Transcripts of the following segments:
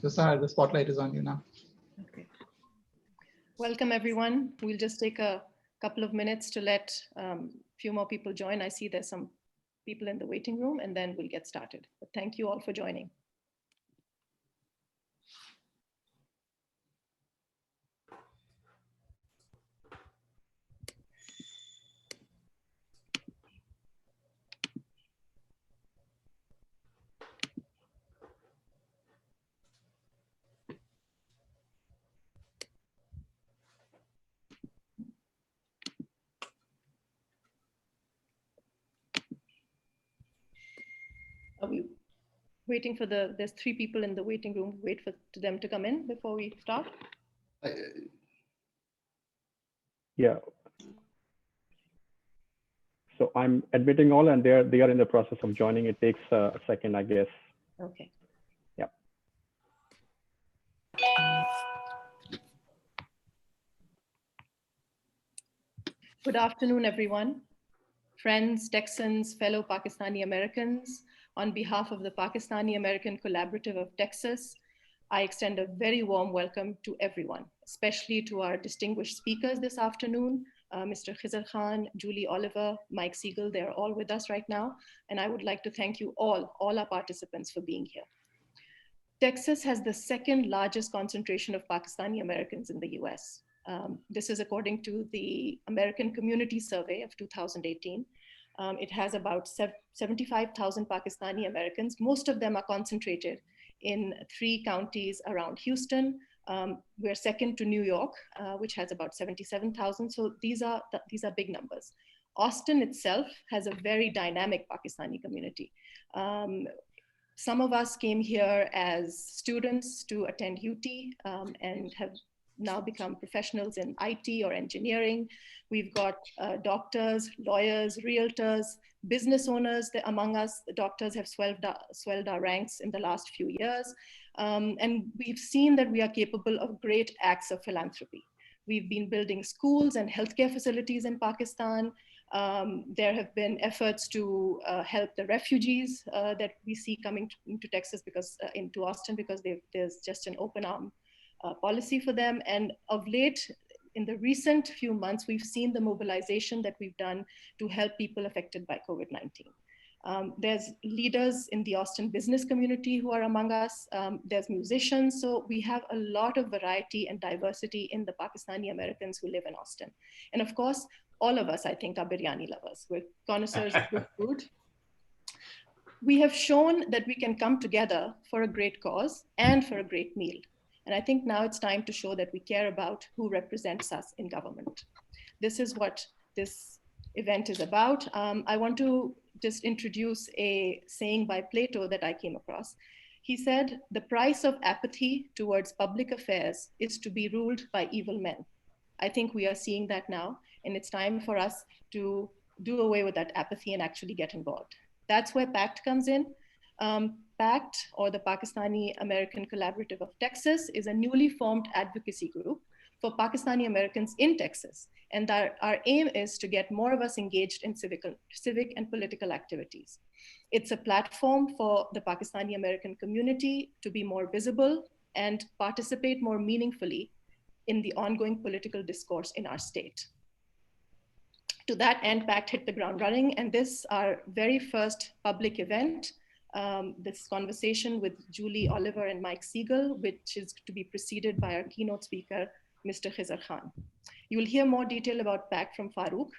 So Sahar, the spotlight is on you now. Okay. Welcome, everyone. We'll just take a couple of minutes to let a few more people join. I see there's some people in the waiting room, and then we'll get started. But thank you all for joining. Are we waiting for there's 3 people in the waiting room, wait for them to come in before we start? Yeah. So I'm admitting all, and they are in the process of joining. It takes a second, I guess. Okay. Yeah. Good afternoon, everyone. Friends, Texans, fellow Pakistani-Americans, on behalf of the Pakistani-American Collaborative of Texas, I extend a very warm welcome to everyone, especially to our distinguished speakers this afternoon, Mr. Khizr Khan, Julie Oliver, Mike Siegel. They're all with us right now. And I would like to thank you all our participants for being here. Texas has the second largest concentration of Pakistani-Americans in the US. This is according to the American Community Survey of 2018. It has about 75,000 Pakistani-Americans. Most of them are concentrated in 3 counties around Houston. We're second to New York, which has about 77,000. So these are big numbers. Austin itself has a very dynamic Pakistani community. Some of us came here as students to attend UT and have now become professionals in IT or engineering. We've got doctors, lawyers, realtors, business owners among us. The doctors have swelled our ranks in the last few years. And we've seen that we are capable of great acts of philanthropy. We've been building schools and healthcare facilities in Pakistan. There have been efforts to help the refugees that we see coming into Texas into Austin, because there's just an open arm policy for them. And of late, in the recent few months, we've seen the mobilization that we've done to help people affected by COVID-19. There's leaders in the Austin business community who are among us. There's musicians. So we have a lot of variety and diversity in the Pakistani Americans who live in Austin. And of course, all of us, I think, are biryani lovers. We're connoisseurs of good food. We have shown that we can come together for a great cause and for a great meal. And I think now it's time to show that we care about who represents us in government. This is what this event is about. I want to just introduce a saying by Plato that I came across. He said, "The price of apathy towards public affairs is to be ruled by evil men." I think we are seeing that now, and it's time for us to do away with that apathy and actually get involved. That's where PACT comes in. PACT, or the Pakistani-American Collaborative of Texas, is a newly formed advocacy group for Pakistani-Americans in Texas. And our aim is to get more of us engaged in civic and political activities. It's a platform for the Pakistani-American community to be more visible and participate more meaningfully in the ongoing political discourse in our state. To that end, PACT hit the ground running, and this, our very first public event, this conversation with Julie Oliver and Mike Siegel, which is to be preceded by our keynote speaker, Mr. Khizr Khan. You will hear more detail about PACT from Farooq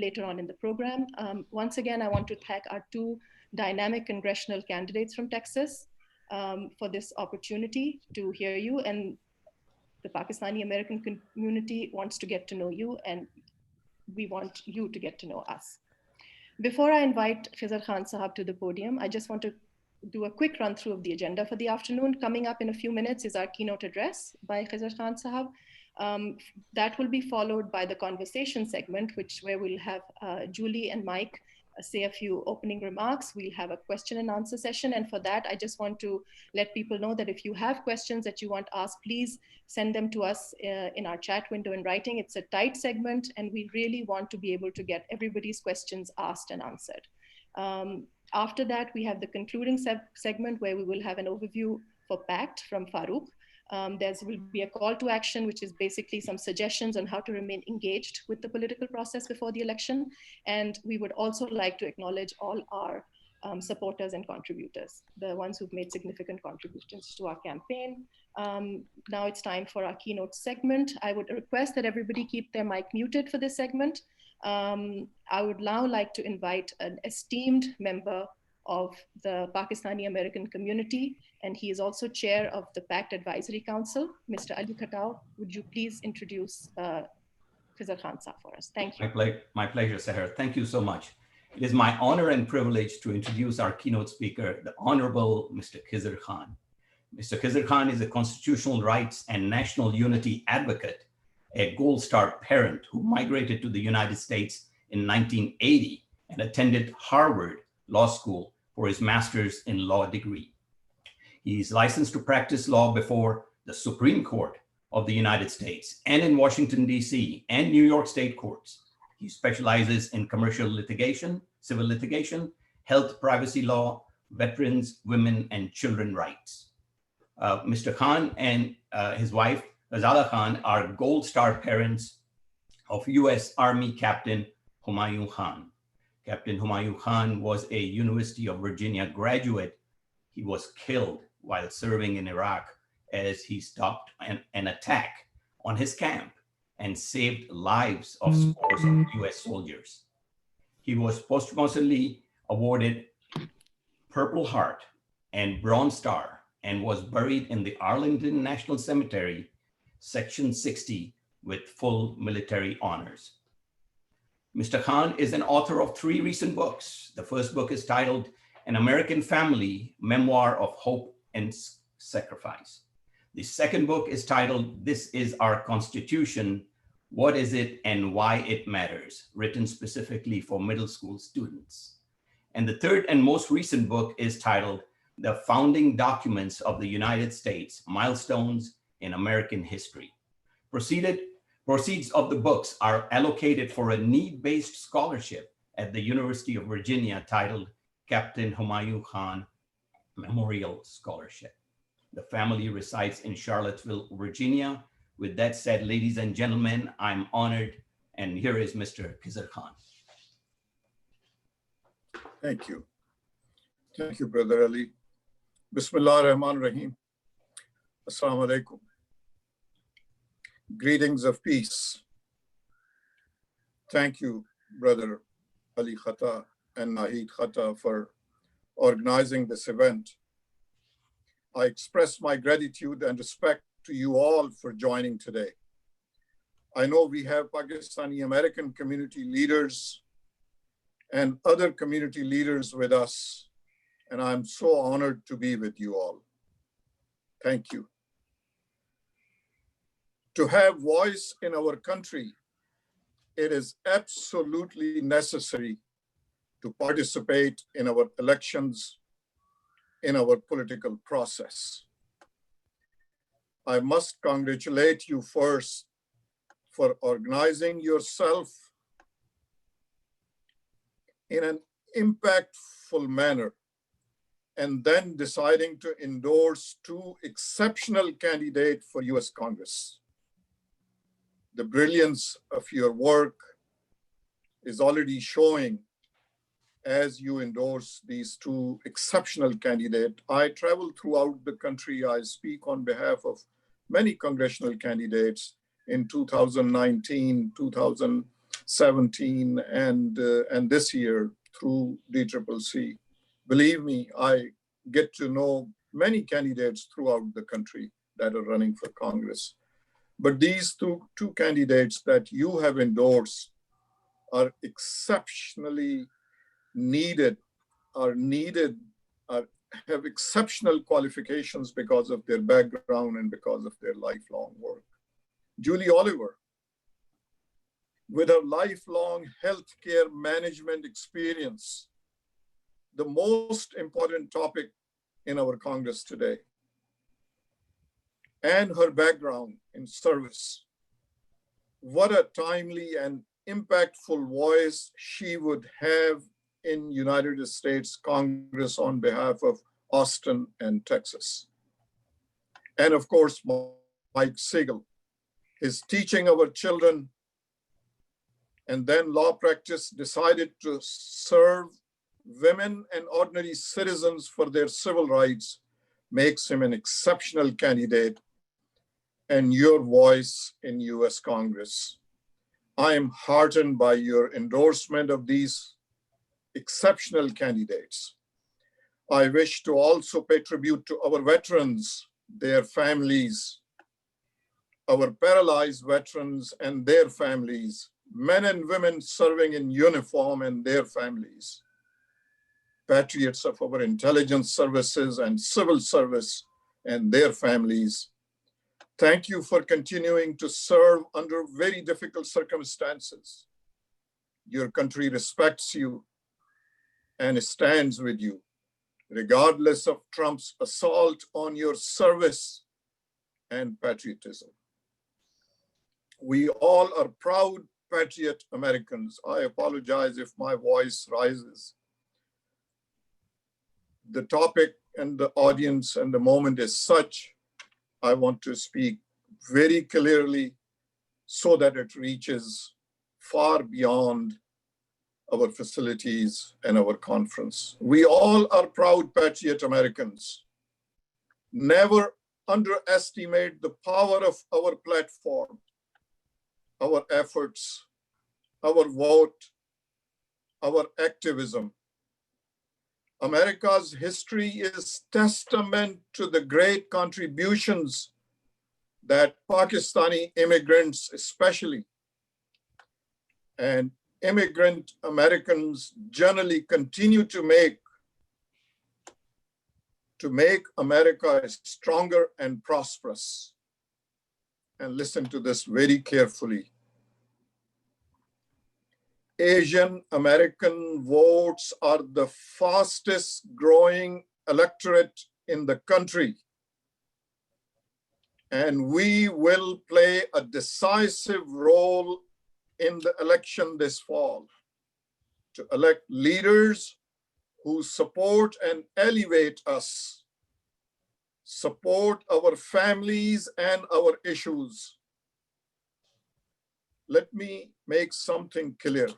later on in the program. Once again, I want to thank our 2 dynamic congressional candidates from Texas for this opportunity to hear you. And the Pakistani-American community wants to get to know you, and we want you to get to know us. Before I invite Khizr Khan Sahab to the podium, I just want to do a quick run through of the agenda for the afternoon. Coming up in a few minutes is our keynote address by Khizr Khan Sahab. That will be followed by the conversation segment, where we'll have Julie and Mike say a few opening remarks. We'll have a question and answer session. And for that, I just want to let people know that if you have questions that you want asked, please send them to us in our chat window in writing. It's a tight segment, and we really want to be able to get everybody's questions asked and answered. After that, we have the concluding segment where we will have an overview for PACT from Farooq. There will be a call to action, which is basically some suggestions on how to remain engaged with the political process before the election. And we would also like to acknowledge all our supporters and contributors, the ones who've made significant contributions to our campaign. Now it's time for our keynote segment. I would request that everybody keep their mic muted for this segment. I would now like to invite an esteemed member of the Pakistani-American community, and he is also chair of the PACT Advisory Council. Mr. Ali Khattab, would you please introduce Khizr Khan Sahib for us? Thank you. My pleasure, Seher. Thank you so much. It is my honor and privilege to introduce our keynote speaker, the Honorable Mr. Khizr Khan. Mr. Khizr Khan is a constitutional rights and national unity advocate, a Gold Star parent who migrated to the United States in 1980 and attended Harvard Law School for his master's in law degree. He is licensed to practice law before the Supreme Court of the United States and in Washington, D.C. and New York State courts. He specializes in commercial litigation, civil litigation, health privacy law, veterans, women, and children rights. Mr. Khan and his wife, Ghazala Khan, are Gold Star parents of U.S. Army Captain Humayun Khan. Captain Humayun Khan was a University of Virginia graduate. He was killed while serving in Iraq as he stopped an attack on his camp and saved lives of scores of US soldiers. He was posthumously awarded Purple Heart and Bronze Star and was buried in the Arlington National Cemetery, Section 60, with full military honors. Mr. Khan is an author of 3 recent books. The first book is titled An American Family, Memoir of Hope and Sacrifice. The second book is titled This Is Our Constitution, What Is It and Why It Matters, written specifically for middle school students. And the third and most recent book is titled The Founding Documents of the United States, Milestones in American History. Proceeds of the books are allocated for a need-based scholarship at the University of Virginia titled Captain Humayun Khan Memorial Scholarship. The family resides in Charlottesville, Virginia. With that said, ladies and gentlemen, I'm honored, and here is Mr. Khizr Khan. Thank you. Thank you, Brother Ali. Bismillah ar-Rahman ar-Rahim. Assalamu alaikum. Greetings of peace. Thank you, Brother Ali Khattab and Nahid Khattab, for organizing this event. I express my gratitude and respect to you all for joining today. I know we have Pakistani-American community leaders and other community leaders with us, and I'm so honored to be with you all. Thank you. To have voice in our country, it is absolutely necessary to participate in our elections, in our political process. I must congratulate you first for organizing yourself in an impactful manner and then deciding to endorse 2 exceptional candidates for US Congress. The brilliance of your work is already showing as you endorse these 2 exceptional candidates. I travel throughout the country. I speak on behalf of many congressional candidates in 2019, 2017, and this year through DCCC. Believe me, I get to know many candidates throughout the country that are running for Congress. But these two candidates that you have endorsed are exceptionally needed, have exceptional qualifications because of their background and because of their lifelong work. Julie Oliver, with her lifelong healthcare management experience, the most important topic in our Congress today, and her background in service. What a timely and impactful voice she would have in United States Congress on behalf of Austin and Texas. and of course, Mike Siegel. His teaching our children and then law practice decided to serve women and ordinary citizens for their civil rights makes him an exceptional candidate and your voice in US Congress. I am heartened by your endorsement of these exceptional candidates. I wish to also pay tribute to our veterans, their families, our paralyzed veterans and their families, men and women serving in uniform and their families, patriots of our intelligence services and civil service and their families. Thank you for continuing to serve under very difficult circumstances. Your country respects you and stands with you, regardless of Trump's assault on your service and patriotism. We all are proud patriot Americans. I apologize if my voice rises. The topic and the audience and the moment is such, I want to speak very clearly so that it reaches far beyond our facilities and our conference. We all are proud patriot Americans. Never underestimate the power of our platform, our efforts, our vote, our activism. America's history is testament to the great contributions that Pakistani immigrants especially, and immigrant Americans generally continue to make America stronger and prosperous. And listen to this very carefully. Asian American votes are the fastest growing electorate in the country. And we will play a decisive role in the election this fall to elect leaders who support and elevate us, support our families and our issues. Let me make something clear.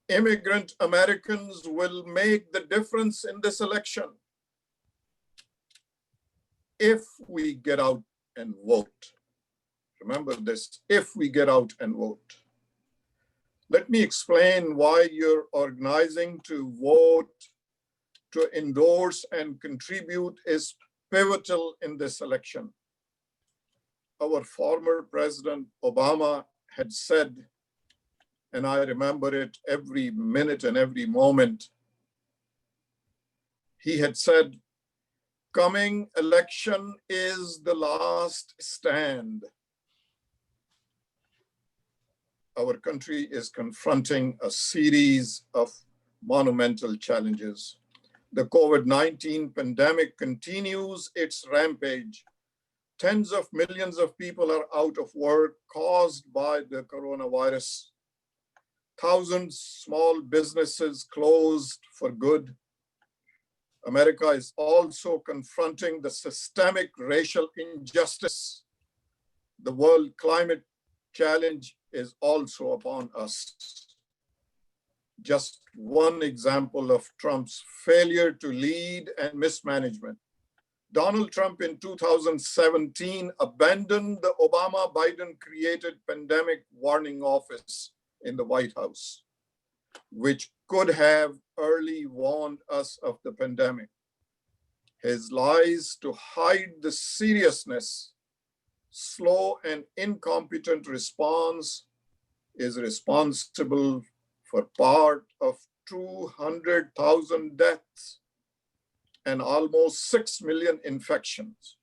Immigrant Americans will make the difference in this election if we get out and vote. Remember this, if we get out and vote. Let me explain why you're organizing to vote, to endorse and contribute is pivotal in this election. Our former President Obama had said, and I remember it every minute and every moment, he had said, coming election is the last stand. Our country is confronting a series of monumental challenges. The COVID-19 pandemic continues its rampage. Tens of millions of people are out of work caused by the coronavirus. Thousands small businesses closed for good. America is also confronting the systemic racial injustice. The world climate challenge is also upon us. Just one example of Trump's failure to lead and mismanagement. Donald Trump in 2017 abandoned the Obama-Biden created pandemic warning office in the White House, which could have early warned us of the pandemic. His lies to hide the seriousness, slow and incompetent response is responsible for part of 200,000 deaths and almost 6 million infections.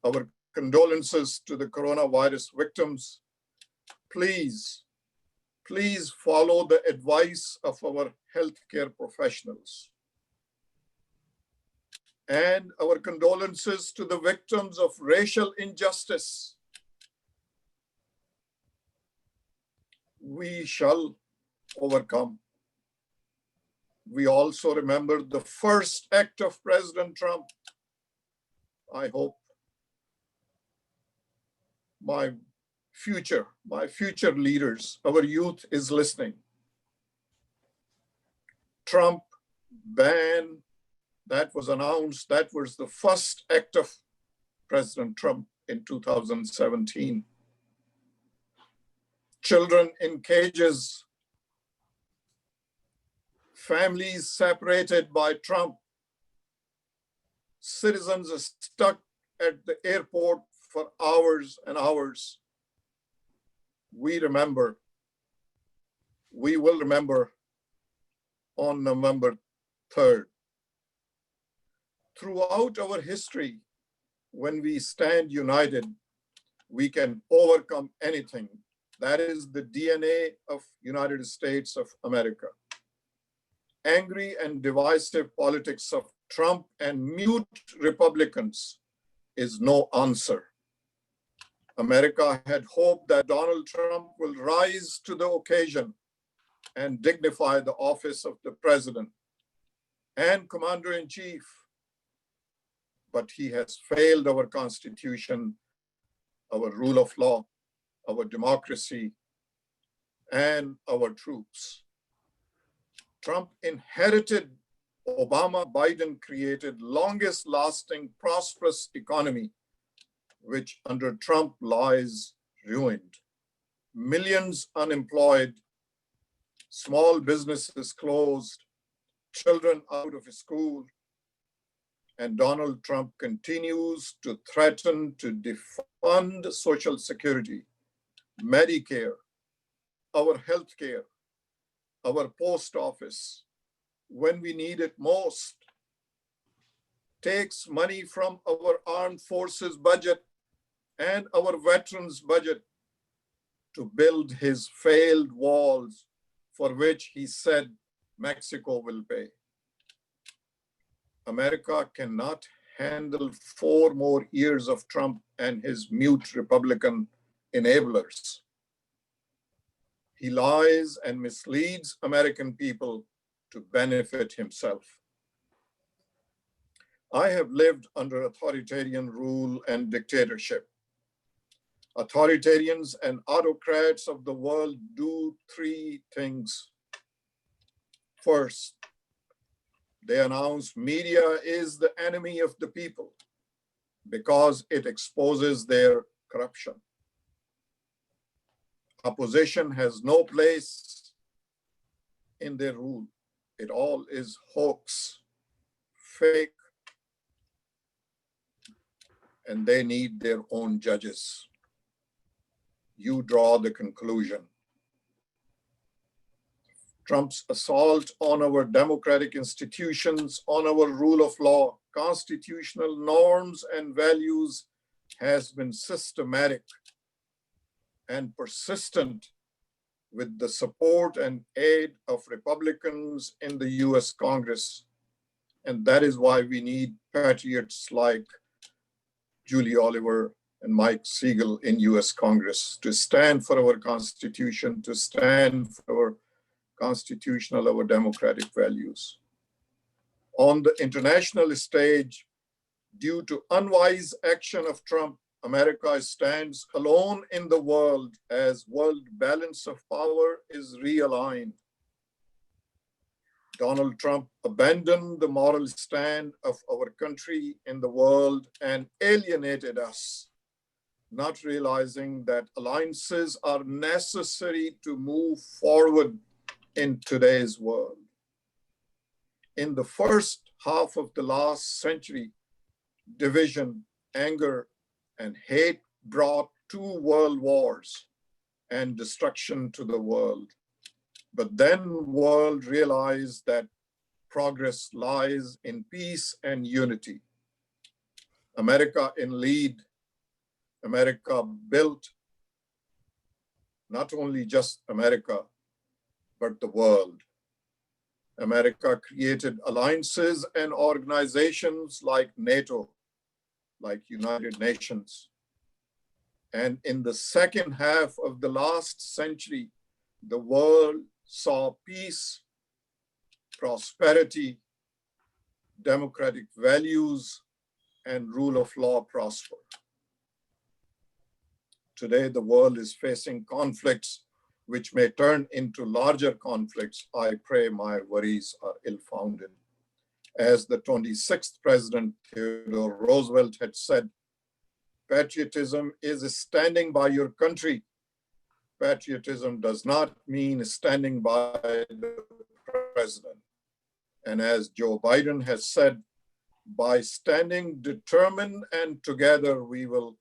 Our condolences to the coronavirus victims. Please follow the advice of our healthcare professionals. And our condolences to the victims of racial injustice. We shall overcome. We also remember the first act of President Trump I hope my future leaders, our youth is listening. Trump ban that was announced, that was the first act of President Trump in 2017. Children in cages, families separated by Trump, citizens are stuck at the airport for hours and hours. We will remember on November 3rd. Throughout our history, when we stand united, we can overcome anything. That is the DNA of United States of America. Angry and divisive politics of Trump and mute Republicans is no answer. America had hoped that Donald Trump will rise to the occasion and dignify the office of the president and commander-in-chief. But he has failed our Constitution, our rule of law, our democracy, and our troops. Trump inherited Obama, Biden created longest lasting, prosperous economy, which under Trump lies ruined. Millions unemployed, small businesses closed, children out of school, and Donald Trump continues to threaten to defund Social Security, Medicare, our healthcare, our post office, when we need it most, takes money from our armed forces budget and our veterans budget to build his failed walls, for which he said Mexico will pay. America cannot handle 4 more years of Trump and his mute Republican enablers. He lies and misleads American people to benefit himself. I have lived under authoritarian rule and dictatorship. Authoritarians and autocrats of the world do 3 things. First, they announce media is the enemy of the people because it exposes their corruption. Opposition has no place in their rule. It all is hoax, fake, and they need their own judges. You draw the conclusion. Trump's assault on our democratic institutions, on our rule of law, constitutional norms and values has been systematic and persistent with the support and aid of Republicans in the US Congress. And that is why we need patriots like Julie Oliver and Mike Siegel in US Congress to stand for our Constitution, to stand for our constitutional, our democratic values. On the international stage, due to unwise action of Trump, America stands alone in the world as world balance of power is realigned. Donald Trump abandoned the moral stand of our country in the world and alienated us, not realizing that alliances are necessary to move forward in today's world. In the first half of the last century, division, anger, and hate brought 2 world wars and destruction to the world. But then the world realized that progress lies in peace and unity. America in lead, America built not only just America, but the world. America created alliances and organizations like NATO, like United Nations. And in the second half of the last century, the world saw peace, prosperity, democratic values, and rule of law prosper. Today, the world is facing conflicts which may turn into larger conflicts. I pray my worries are ill-founded. As the 26th President Theodore Roosevelt had said, patriotism is standing by your country. Patriotism does not mean standing by the president. And as Joe Biden has said, by standing determined and together, we will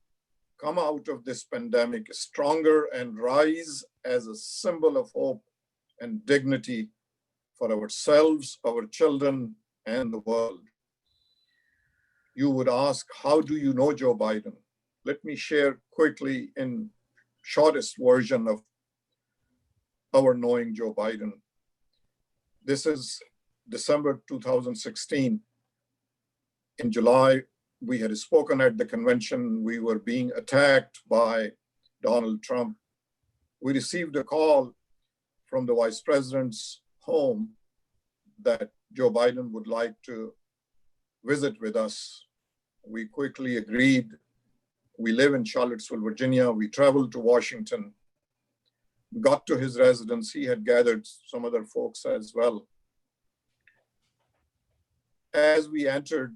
come out of this pandemic stronger and rise as a symbol of hope and dignity for ourselves, our children, and the world. You would ask, how do you know Joe Biden? Let me share quickly in shortest version of our knowing Joe Biden. This is December 2016. In July, we had spoken at the convention. We were being attacked by Donald Trump. We received a call from the vice president's home that Joe Biden would like to visit with us. We quickly agreed. We live in Charlottesville, Virginia. We traveled to Washington, got to his residence. He had gathered some other folks as well. As we entered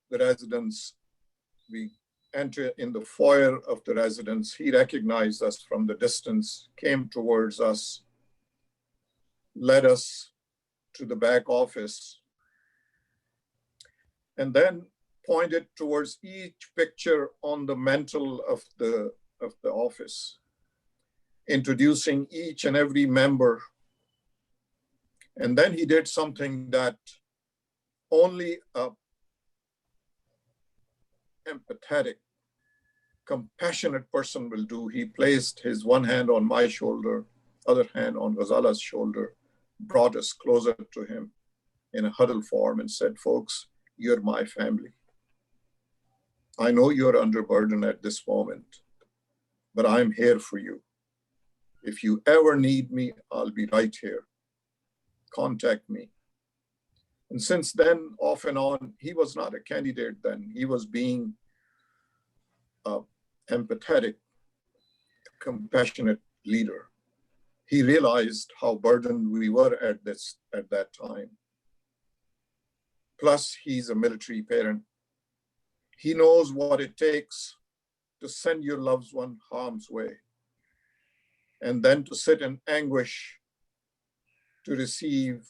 the residence, we entered in the foyer of the residence. He recognized us from the distance, came towards us, led us to the back office, and then pointed towards each picture on the mantle of the office, introducing each and every member. And then he did something that only a empathetic, compassionate person will do. He placed his one hand on my shoulder, other hand on Ghazala's shoulder, brought us closer to him in a huddle form and said, folks, you're my family. I know you're under burden at this moment, but I'm here for you. If you ever need me, I'll be right here. Contact me. And since then, off and on, he was not a candidate then. He was being empathetic, compassionate leader. He realized how burdened we were at that time. Plus, he's a military parent. He knows what it takes to send your loved one harm's way, and then to sit in anguish to receive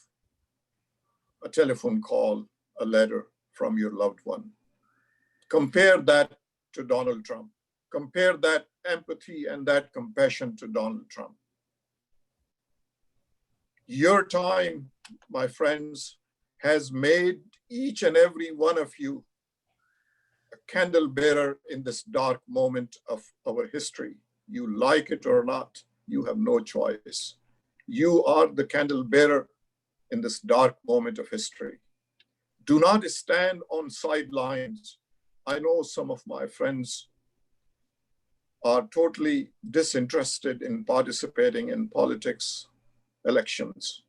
a telephone call, a letter from your loved one. Compare that to Donald Trump. Compare that empathy and that compassion to Donald Trump. Your time, my friends, has made each and every one of you a candle bearer in this dark moment of our history. You like it or not, you have no choice. You are the candle bearer in this dark moment of history. Do not stand on sidelines. I know some of my friends are totally disinterested in participating in politics, elections.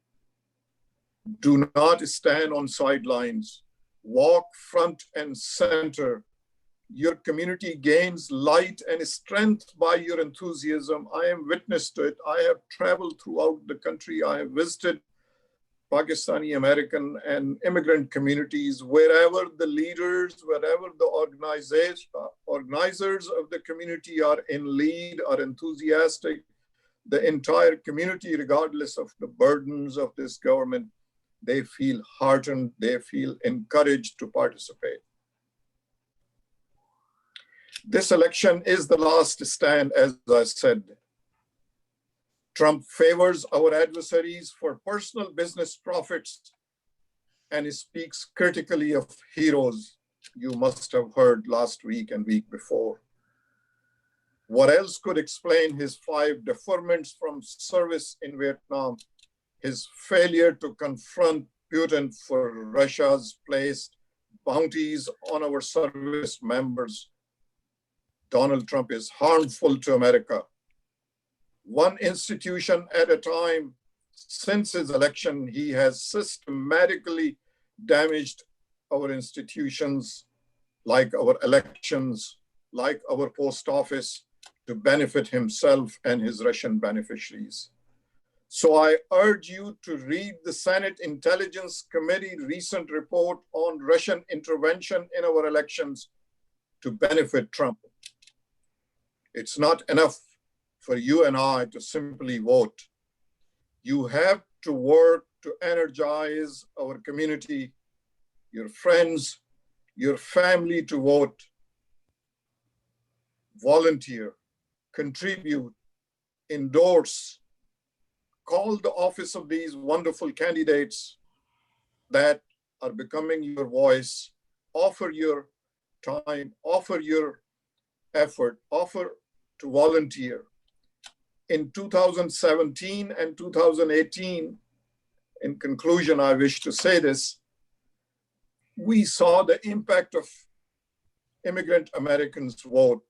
Do not stand on sidelines. Walk front and center. Your community gains light and strength by your enthusiasm. I am witness to it. I have traveled throughout the country. I have visited Pakistani-American and immigrant communities, wherever the leaders, wherever the organizers of the community are in lead, are enthusiastic, the entire community, regardless of the burdens of this government, they feel heartened, they feel encouraged to participate. This election is the last stand, as I said. Trump favors our adversaries for personal business profits and he speaks critically of heroes. You must have heard last week and week before. What else could explain his 5 deferments from service in Vietnam, his failure to confront Putin for Russia's placed bounties on our service members? Donald Trump is harmful to America. One institution at a time. Since his election, he has systematically damaged our institutions like our elections, like our post office, to benefit himself and his Russian beneficiaries. So I urge you to read the Senate Intelligence Committee recent report on Russian intervention in our elections to benefit Trump. It's not enough for you and I to simply vote. You have to work to energize our community, your friends, your family to vote, volunteer, contribute, endorse, call the office of these wonderful candidates that are becoming your voice, offer your time, offer your effort, offer to volunteer. In 2017 and 2018, in conclusion, I wish to say this, we saw the impact of immigrant Americans vote,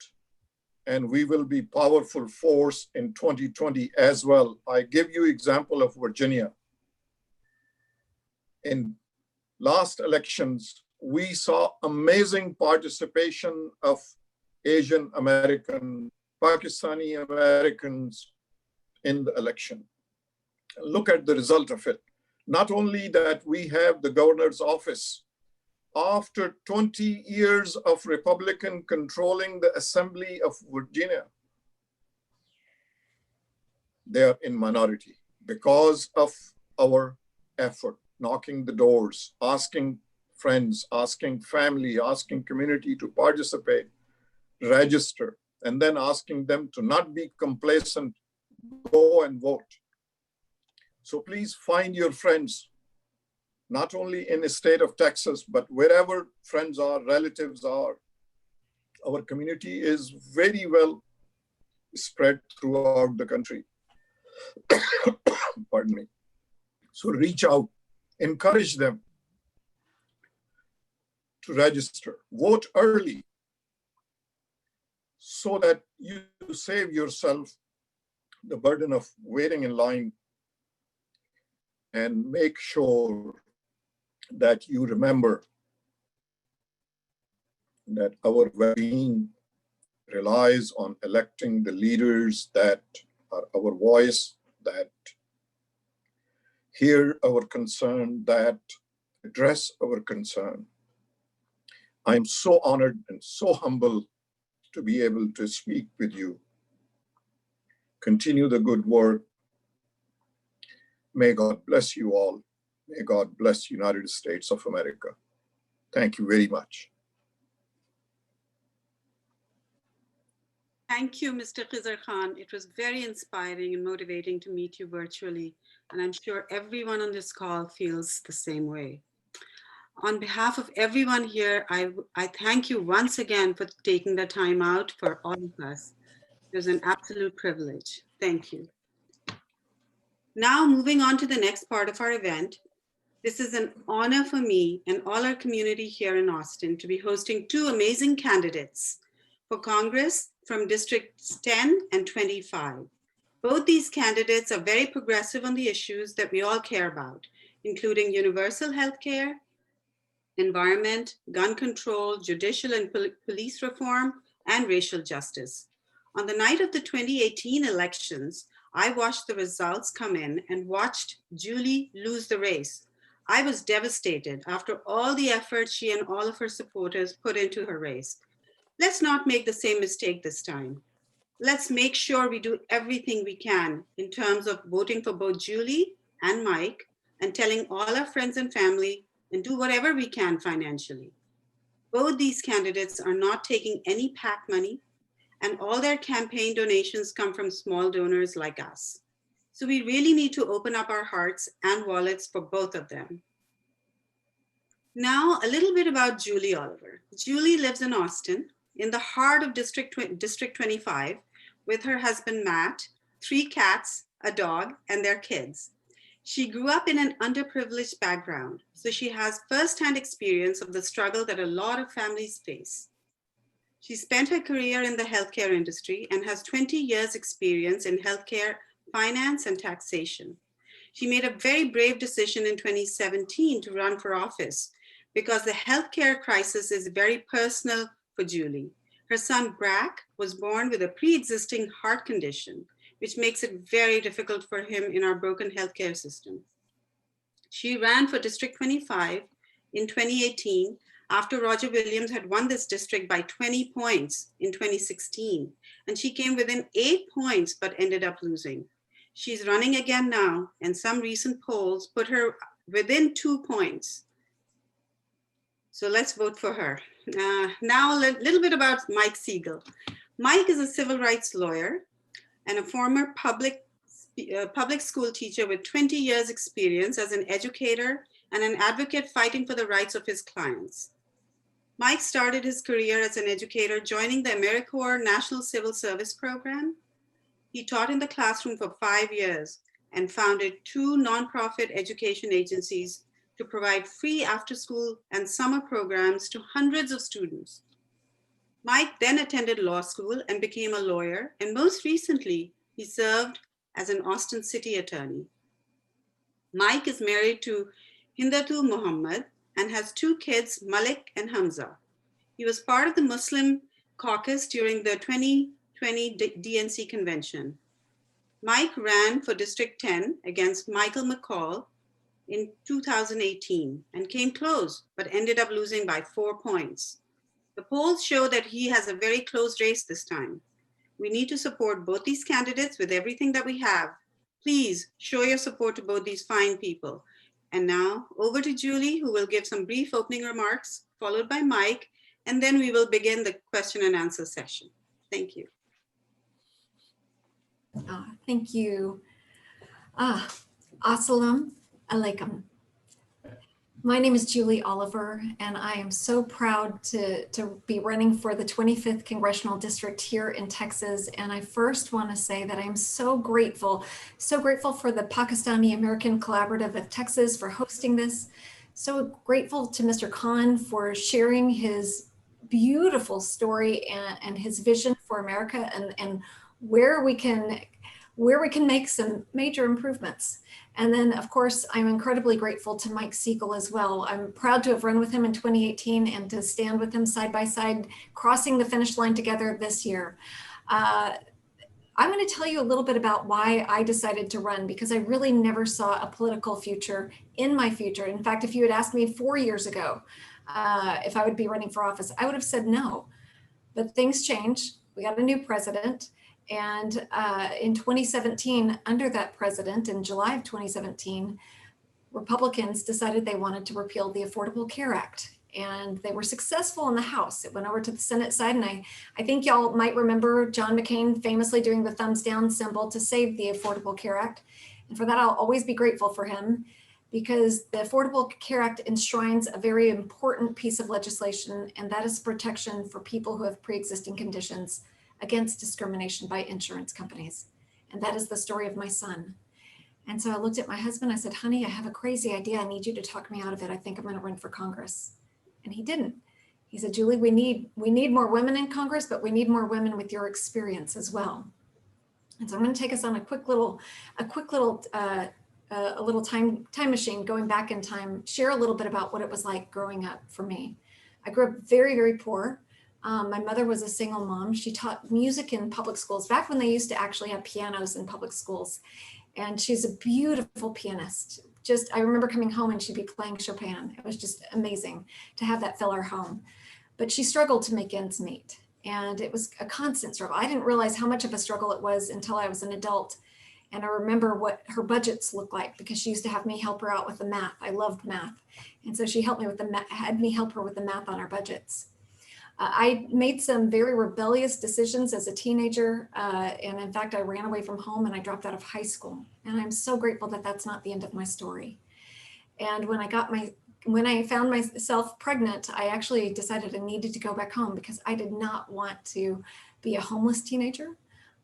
and we will be powerful force in 2020 as well. I give you example of Virginia. In last elections, we saw amazing participation of Asian American, Pakistani-Americans in the election. Look at the result of it. Not only that we have the governor's office, after 20 years of Republican controlling the Assembly of Virginia, they are in minority because of our effort, knocking the doors, asking friends, asking family, asking community to participate, register, and then asking them to not be complacent, go and vote. So please find your friends, not only in the state of Texas, but wherever friends are, relatives are. Our community is very well spread throughout the country. Pardon me. So reach out, encourage them to register, vote early so that you save yourself the burden of waiting in line, and make sure that you remember that our well-being relies on electing the leaders that are our voice, that hear our concern, that address our concern. I'm so honored and so humble to be able to speak with you. Continue the good work. May God bless you all. May God bless the United States of America. Thank you very much. Thank you, Mr. Khizr Khan. It was very inspiring and motivating to meet you virtually, and I'm sure everyone on this call feels the same way. On behalf of everyone here, I thank you once again for taking the time out for all of us. It was an absolute privilege. Thank you. Now, moving on to the next part of our event. This is an honor for me and all our community here in Austin to be hosting two amazing candidates for Congress from Districts 10 and 25. Both these candidates are very progressive on the issues that we all care about, including universal healthcare, environment, gun control, judicial and police reform, and racial justice. On the night of the 2018 elections, I watched the results come in and watched Julie lose the race. I was devastated after all the effort she and all of her supporters put into her race. Let's not make the same mistake this time. Let's make sure we do everything we can in terms of voting for both Julie and Mike and telling all our friends and family and do whatever we can financially. Both these candidates are not taking any PACT money, and all their campaign donations come from small donors like us. So we really need to open up our hearts and wallets for both of them. Now, a little bit about Julie Oliver. Julie lives in Austin, in the heart of District 25, with her husband, Matt, 3 cats, a dog, and their kids. She grew up in an underprivileged background, so she has firsthand experience of the struggle that a lot of families face. She spent her career in the healthcare industry and has 20 years experience in healthcare, finance, and taxation. She made a very brave decision in 2017 to run for office because the healthcare crisis is very personal for Julie. Her son, Brack, was born with a pre-existing heart condition, which makes it very difficult for him in our broken healthcare system. She ran for District 25 in 2018 after Roger Williams had won this district by 20 points in 2016. And she came within 8 points, but ended up losing. She's running again now, and some recent polls put her within 2 points. So let's vote for her. Now a little bit about Mike Siegel. Mike is a civil rights lawyer and a former public school teacher with 20 years experience as an educator and an advocate fighting for the rights of his clients. Mike started his career as an educator, joining the AmeriCorps National Civil Service Program. He taught in the classroom for 5 years and founded 2 nonprofit education agencies to provide free after-school and summer programs to hundreds of students. Mike then attended law school and became a lawyer, and most recently, he served as an Austin City attorney. Mike is married to Hindatu Muhammad and has 2 kids, Malik and Hamza. He was part of the Muslim caucus during the 2020 DNC convention. Mike ran for District 10 against Michael McCall in 2018 and came close, but ended up losing by 4 points. The polls show that he has a very close race this time. We need to support both these candidates with everything that we have. Please show your support to both these fine people. And now over to Julie, who will give some brief opening remarks, followed by Mike, and then we will begin the question and answer session. Thank you. Thank you. Assalamu alaikum. My name is Julie Oliver, and I am so proud to be running for the 25th Congressional District here in Texas. And I first want to say that I am so grateful for the Pakistani-American Collaborative of Texas for hosting this. So grateful to Mr. Khan for sharing his beautiful story and his vision for America and where we can make some major improvements. And then, of course, I'm incredibly grateful to Mike Siegel as well. I'm proud to have run with him in 2018 and to stand with him side by side, crossing the finish line together this year. I'm going to tell you a little bit about why I decided to run, because I really never saw a political future in my future. In fact, if you had asked me 4 years ago if I would be running for office, I would have said no. But things changed. We got a new president. And in 2017, under that president, in July of 2017, Republicans decided they wanted to repeal the Affordable Care Act. And they were successful in the House. It went over to the Senate side. And I think y'all might remember John McCain famously doing the thumbs down symbol to save the Affordable Care Act. And for that, I'll always be grateful for him, because the Affordable Care Act enshrines a very important piece of legislation, and that is protection for people who have pre-existing conditions against discrimination by insurance companies. And that is the story of my son. And so I looked at my husband, I said, honey, I have a crazy idea. I need you to talk me out of it. I think I'm going to run for Congress. And he didn't. He said, Julie, we need more women in Congress, but we need more women with your experience as well. And so I'm going to take us on a little time machine, going back in time, share a little bit about what it was like growing up for me. I grew up very, very poor. My mother was a single mom. She taught music in public schools back when they used to actually have pianos in public schools. And she's a beautiful pianist. I remember coming home and she'd be playing Chopin. It was just amazing to have that fill our home. But she struggled to make ends meet. And it was a constant struggle. I didn't realize how much of a struggle it was until I was an adult. And I remember what her budgets looked like, because she used to have me help her out with the math. I loved math. And so she helped me had me help her with the math on our budgets. I made some very rebellious decisions as a teenager. And in fact, I ran away from home and I dropped out of high school. And I'm so grateful that that's not the end of my story. And when I found myself pregnant, I actually decided I needed to go back home, because I did not want to be a homeless teenager.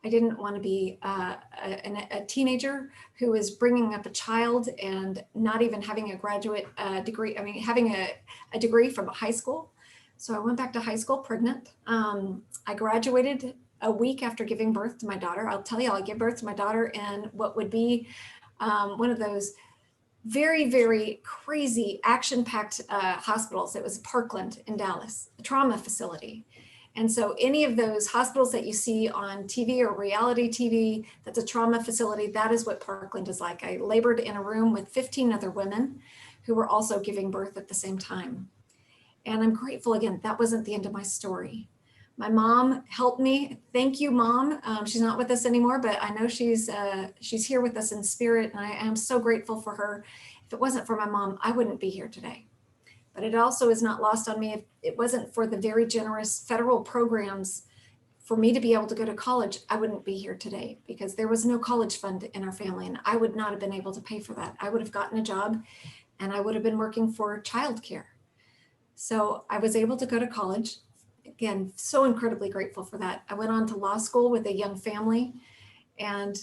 I didn't want to be a teenager who was bringing up a child and not even having a graduate degree. I mean, having a degree from high school. So I went back to high school pregnant. I graduated a week after giving birth to my daughter. I'll tell you, I gave birth to my daughter in what would be one of those very, very crazy action-packed hospitals. It was Parkland in Dallas, a trauma facility. And so any of those hospitals that you see on TV or reality TV, that's a trauma facility, that is what Parkland is like. I labored in a room with 15 other women who were also giving birth at the same time. And I'm grateful, again, that wasn't the end of my story. My mom helped me. Thank you, Mom. She's not with us anymore, but I know she's here with us in spirit, and I am so grateful for her. If it wasn't for my mom, I wouldn't be here today. But it also is not lost on me. If it wasn't for the very generous federal programs for me to be able to go to college, I wouldn't be here today, because there was no college fund in our family, and I would not have been able to pay for that. I would have gotten a job, and I would have been working for childcare. So I was able to go to college. Again, so incredibly grateful for that. I went on to law school with a young family, and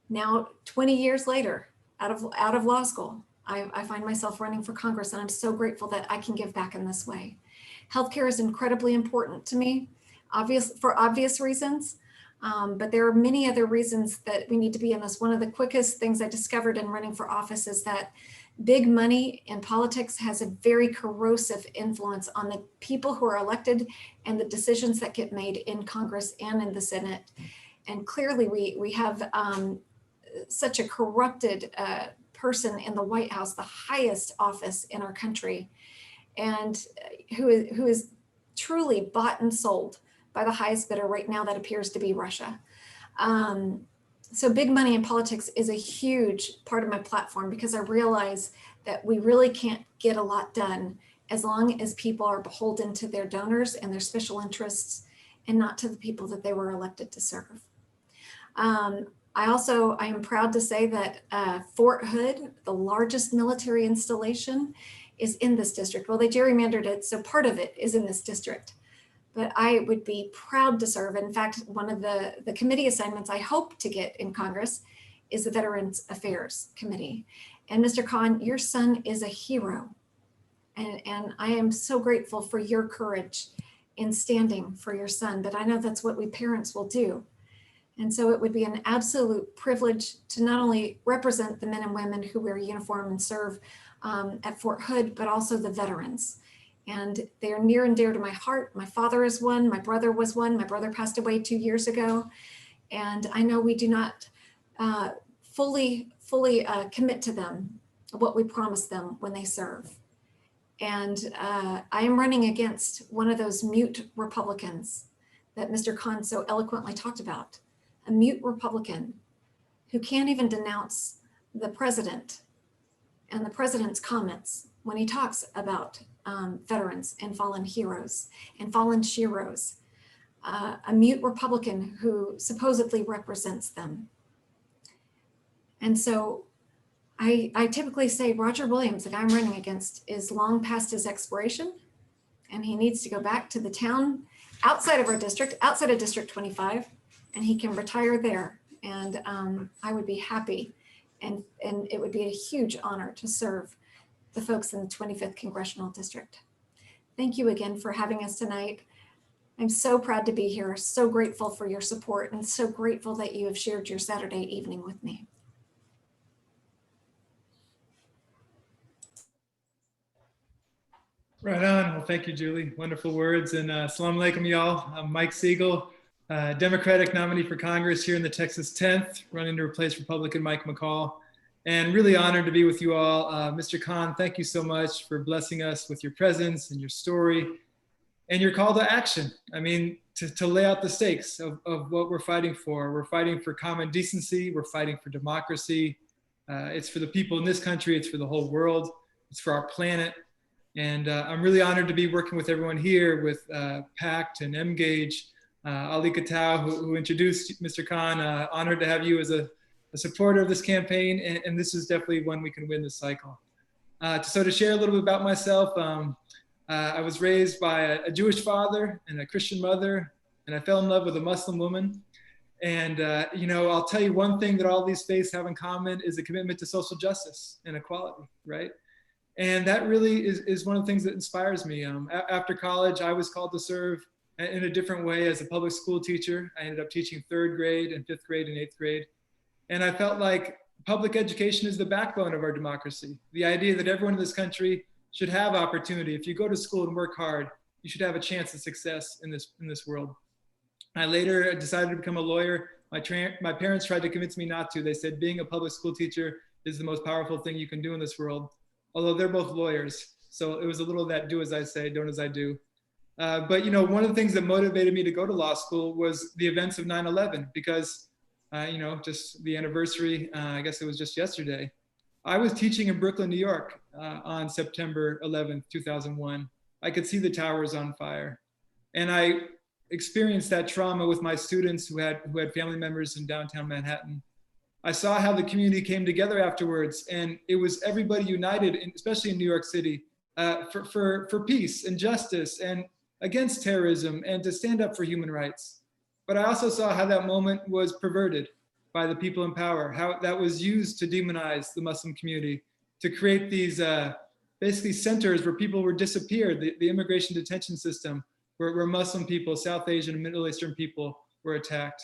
now 20 years later, out of law school, I find myself running for Congress, and I'm so grateful that I can give back in this way. Healthcare is incredibly important to me, for obvious reasons, but there are many other reasons that we need to be in this. One of the quickest things I discovered in running for office is that big money in politics has a very corrosive influence on the people who are elected and the decisions that get made in Congress and in the Senate. And clearly we have such a corrupted person in the White House, the highest office in our country, and who is truly bought and sold by the highest bidder right now that appears to be Russia. So big money in politics is a huge part of my platform, because I realize that we really can't get a lot done as long as people are beholden to their donors and their special interests, and not to the people that they were elected to serve. I am proud to say that Fort Hood, the largest military installation, is in this district. Well, they gerrymandered it, so part of it is in this district. But I would be proud to serve. In fact, one of the committee assignments I hope to get in Congress is the Veterans Affairs Committee. And Mr. Khan, your son is a hero. And I am so grateful for your courage in standing for your son, but I know that's what we parents will do. And so it would be an absolute privilege to not only represent the men and women who wear uniform and serve at Fort Hood, but also the veterans. And they are near and dear to my heart. My father is one, my brother was one. My brother passed away 2 years ago. And I know we do not fully commit to them what we promise them when they serve. And I am running against one of those mute Republicans that Mr. Khan so eloquently talked about, a mute Republican who can't even denounce the president and the president's comments when he talks about veterans and fallen heroes and fallen sheroes, a mute Republican who supposedly represents them. And so I typically say Roger Williams, the guy I'm running against, is long past his expiration, and he needs to go back to the town outside of our district, outside of District 25, and he can retire there. And I would be happy, and it would be a huge honor to serve the folks in the 25th Congressional District. Thank you again for having us tonight. I'm so proud to be here, so grateful for your support, and so grateful that you have shared your Saturday evening with me. Right on. Well, thank you, Julie. Wonderful words. And assalamu alaikum, y'all. I'm Mike Siegel, Democratic nominee for Congress here in the Texas 10th, running to replace Republican Mike McCall. And really honored to be with you all. Mr. Khan, thank you so much for blessing us with your presence and your story and your call to action. I mean, to lay out the stakes of what we're fighting for. We're fighting for common decency. We're fighting for democracy. It's for the people in this country. It's for the whole world. It's for our planet. And I'm really honored to be working with everyone here with PACT and Engage, Ali Katau, who introduced Mr. Khan. Honored to have you as a supporter of this campaign, and this is definitely one we can win this cycle. So to share a little bit about myself, I was raised by a Jewish father and a Christian mother, and I fell in love with a Muslim woman. And you know, I'll tell you one thing that all these faiths have in common is a commitment to social justice and equality, right? And that really is one of the things that inspires me. After college, I was called to serve in a different way as a public school teacher. I ended up teaching 3rd grade and 5th grade and 8th grade. And I felt like public education is the backbone of our democracy. The idea that everyone in this country should have opportunity. If you go to school and work hard, you should have a chance at success in this world. I later decided to become a lawyer. My parents tried to convince me not to. They said being a public school teacher is the most powerful thing you can do in this world, although they're both lawyers. So it was a little of that do as I say, don't as I do. But one of the things that motivated me to go to law school was the events of 9/11, because just the anniversary, I guess it was just yesterday. I was teaching in Brooklyn, New York on September 11th, 2001. I could see the towers on fire. And I experienced that trauma with my students who had family members in downtown Manhattan. I saw how the community came together afterwards, and it was everybody united, especially in New York City, for peace and justice and against terrorism and to stand up for human rights. But I also saw how that moment was perverted by the people in power, how that was used to demonize the Muslim community, to create these basically centers where people were disappeared, the immigration detention system, where Muslim people, South Asian and Middle Eastern people were attacked.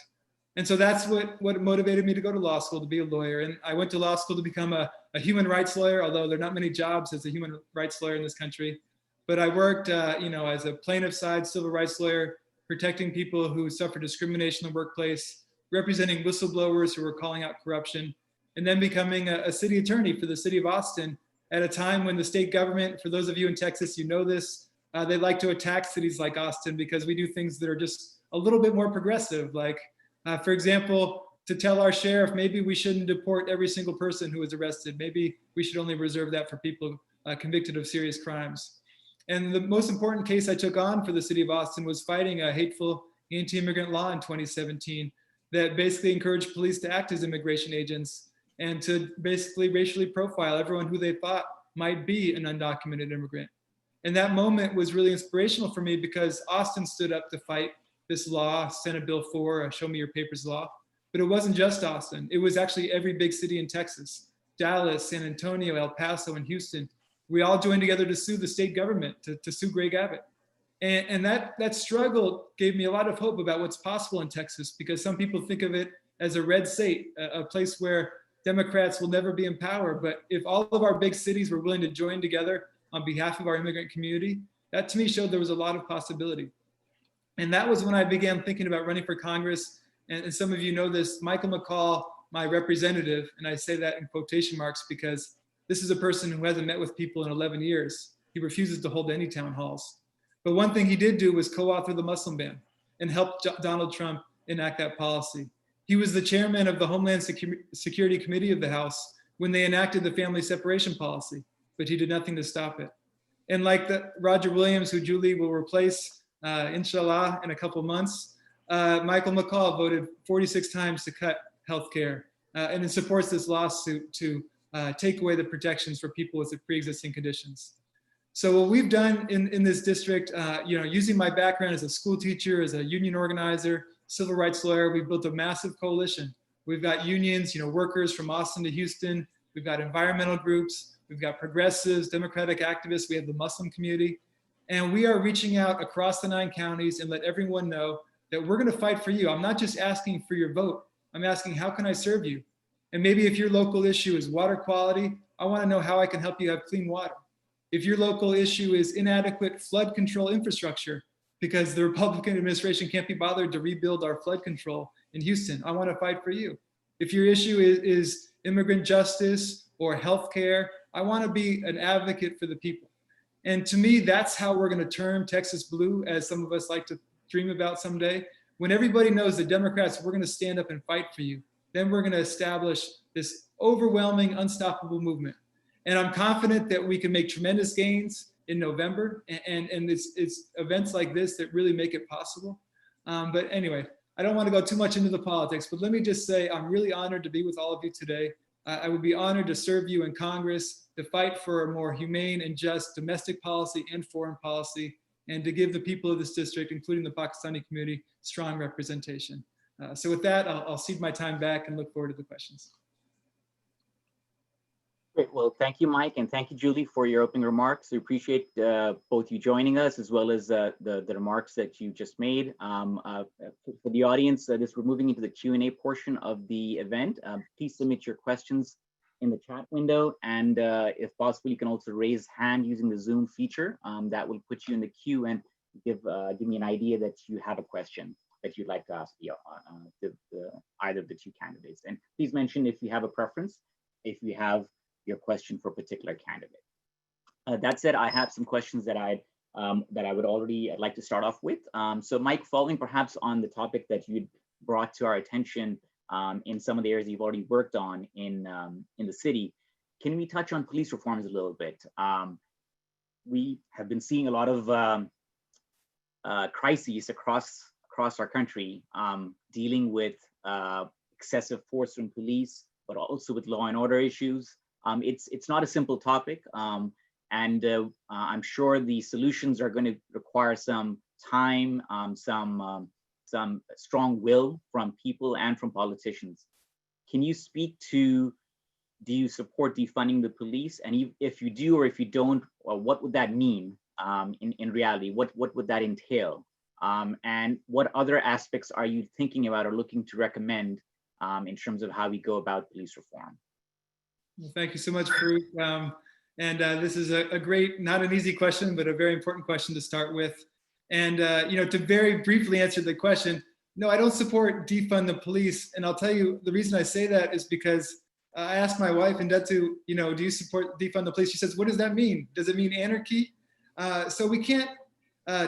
And so that's what motivated me to go to law school, to be a lawyer. And I went to law school to become a human rights lawyer, although there are not many jobs as a human rights lawyer in this country. But I worked as a plaintiff side civil rights lawyer, protecting people who suffer discrimination in the workplace, representing whistleblowers who were calling out corruption, and then becoming a city attorney for the city of Austin at a time when the state government, for those of you in Texas, you know this, they like to attack cities like Austin because we do things that are just a little bit more progressive. Like, for example, to tell our sheriff, maybe we shouldn't deport every single person who was arrested. Maybe we should only reserve that for people convicted of serious crimes. And the most important case I took on for the city of Austin was fighting a hateful anti-immigrant law in 2017 that basically encouraged police to act as immigration agents and to basically racially profile everyone who they thought might be an undocumented immigrant. And that moment was really inspirational for me because Austin stood up to fight this law, Senate Bill 4, Show Me Your Papers law. But it wasn't just Austin. It was actually every big city in Texas, Dallas, San Antonio, El Paso, and Houston. We all joined together to sue the state government, to sue Greg Abbott. And that struggle gave me a lot of hope about what's possible in Texas, because some people think of it as a red state, a place where Democrats will never be in power. But if all of our big cities were willing to join together on behalf of our immigrant community, that to me showed there was a lot of possibility. And that was when I began thinking about running for Congress. And some of you know this, Michael McCall, my representative, and I say that in quotation marks because this is a person who hasn't met with people in 11 years. He refuses to hold any town halls. But one thing he did do was co-author the Muslim ban and help Donald Trump enact that policy. He was the chairman of the Homeland Security Committee of the House when they enacted the family separation policy, but he did nothing to stop it. And like Roger Williams, who Julie will replace, inshallah, in a couple months, Michael McCall voted 46 times to cut healthcare, and it supports this lawsuit to take away the protections for people with pre-existing conditions. So what we've done in this district, using my background as a school teacher, as a union organizer, civil rights lawyer, we've built a massive coalition. We've got unions, workers from Austin to Houston. We've got environmental groups. We've got progressives, democratic activists. We have the Muslim community. And we are reaching out across the 9 counties and let everyone know that we're going to fight for you. I'm not just asking for your vote. I'm asking, how can I serve you? And maybe if your local issue is water quality, I want to know how I can help you have clean water. If your local issue is inadequate flood control infrastructure, because the Republican administration can't be bothered to rebuild our flood control in Houston, I want to fight for you. If your issue is immigrant justice or healthcare, I want to be an advocate for the people. And to me, that's how we're going to turn Texas blue, as some of us like to dream about someday. When everybody knows the Democrats, we're going to stand up and fight for you. Then we're going to establish this overwhelming, unstoppable movement. And I'm confident that we can make tremendous gains in November. And it's events like this that really make it possible. But anyway, I don't want to go too much into the politics, but let me just say I'm really honored to be with all of you today. I would be honored to serve you in Congress, to fight for a more humane and just domestic policy and foreign policy, and to give the people of this district, including the Pakistani community, strong representation. So with that, I'll cede my time back and look forward to the questions. Great. Well, thank you, Mike, and thank you, Julie, for your opening remarks. We appreciate both you joining us as well as the remarks that you just made. For the audience, we're moving into the Q&A portion of the event. Please submit your questions in the chat window, and if possible, you can also raise hand using the Zoom feature. That will put you in the queue and give me an idea that you have a question that you'd like to ask either of the two candidates. And please mention if you have a preference, if you have your question for a particular candidate. That said, I have some questions that I'd like to start off with. So Mike, following perhaps on the topic that you brought to our attention in some of the areas you've already worked on in the city, can we touch on police reforms a little bit? We have been seeing a lot of crises across our country, dealing with excessive force from police, but also with law and order issues. It's not a simple topic, and I'm sure the solutions are going to require some time, some strong will from people and from politicians. Can you speak to, do you support defunding the police? And if you do, or if you don't, what would that mean in reality? What would that entail? And what other aspects are you thinking about or looking to recommend in terms of how we go about police reform? Well, thank you so much, Farouk. This is a great, not an easy question, but a very important question to start with. And to very briefly answer the question, no, I don't support defund the police. And I'll tell you, the reason I say that is because I asked my wife, Ndetu, do you support defund the police? She says, what does that mean? Does it mean anarchy? So we can't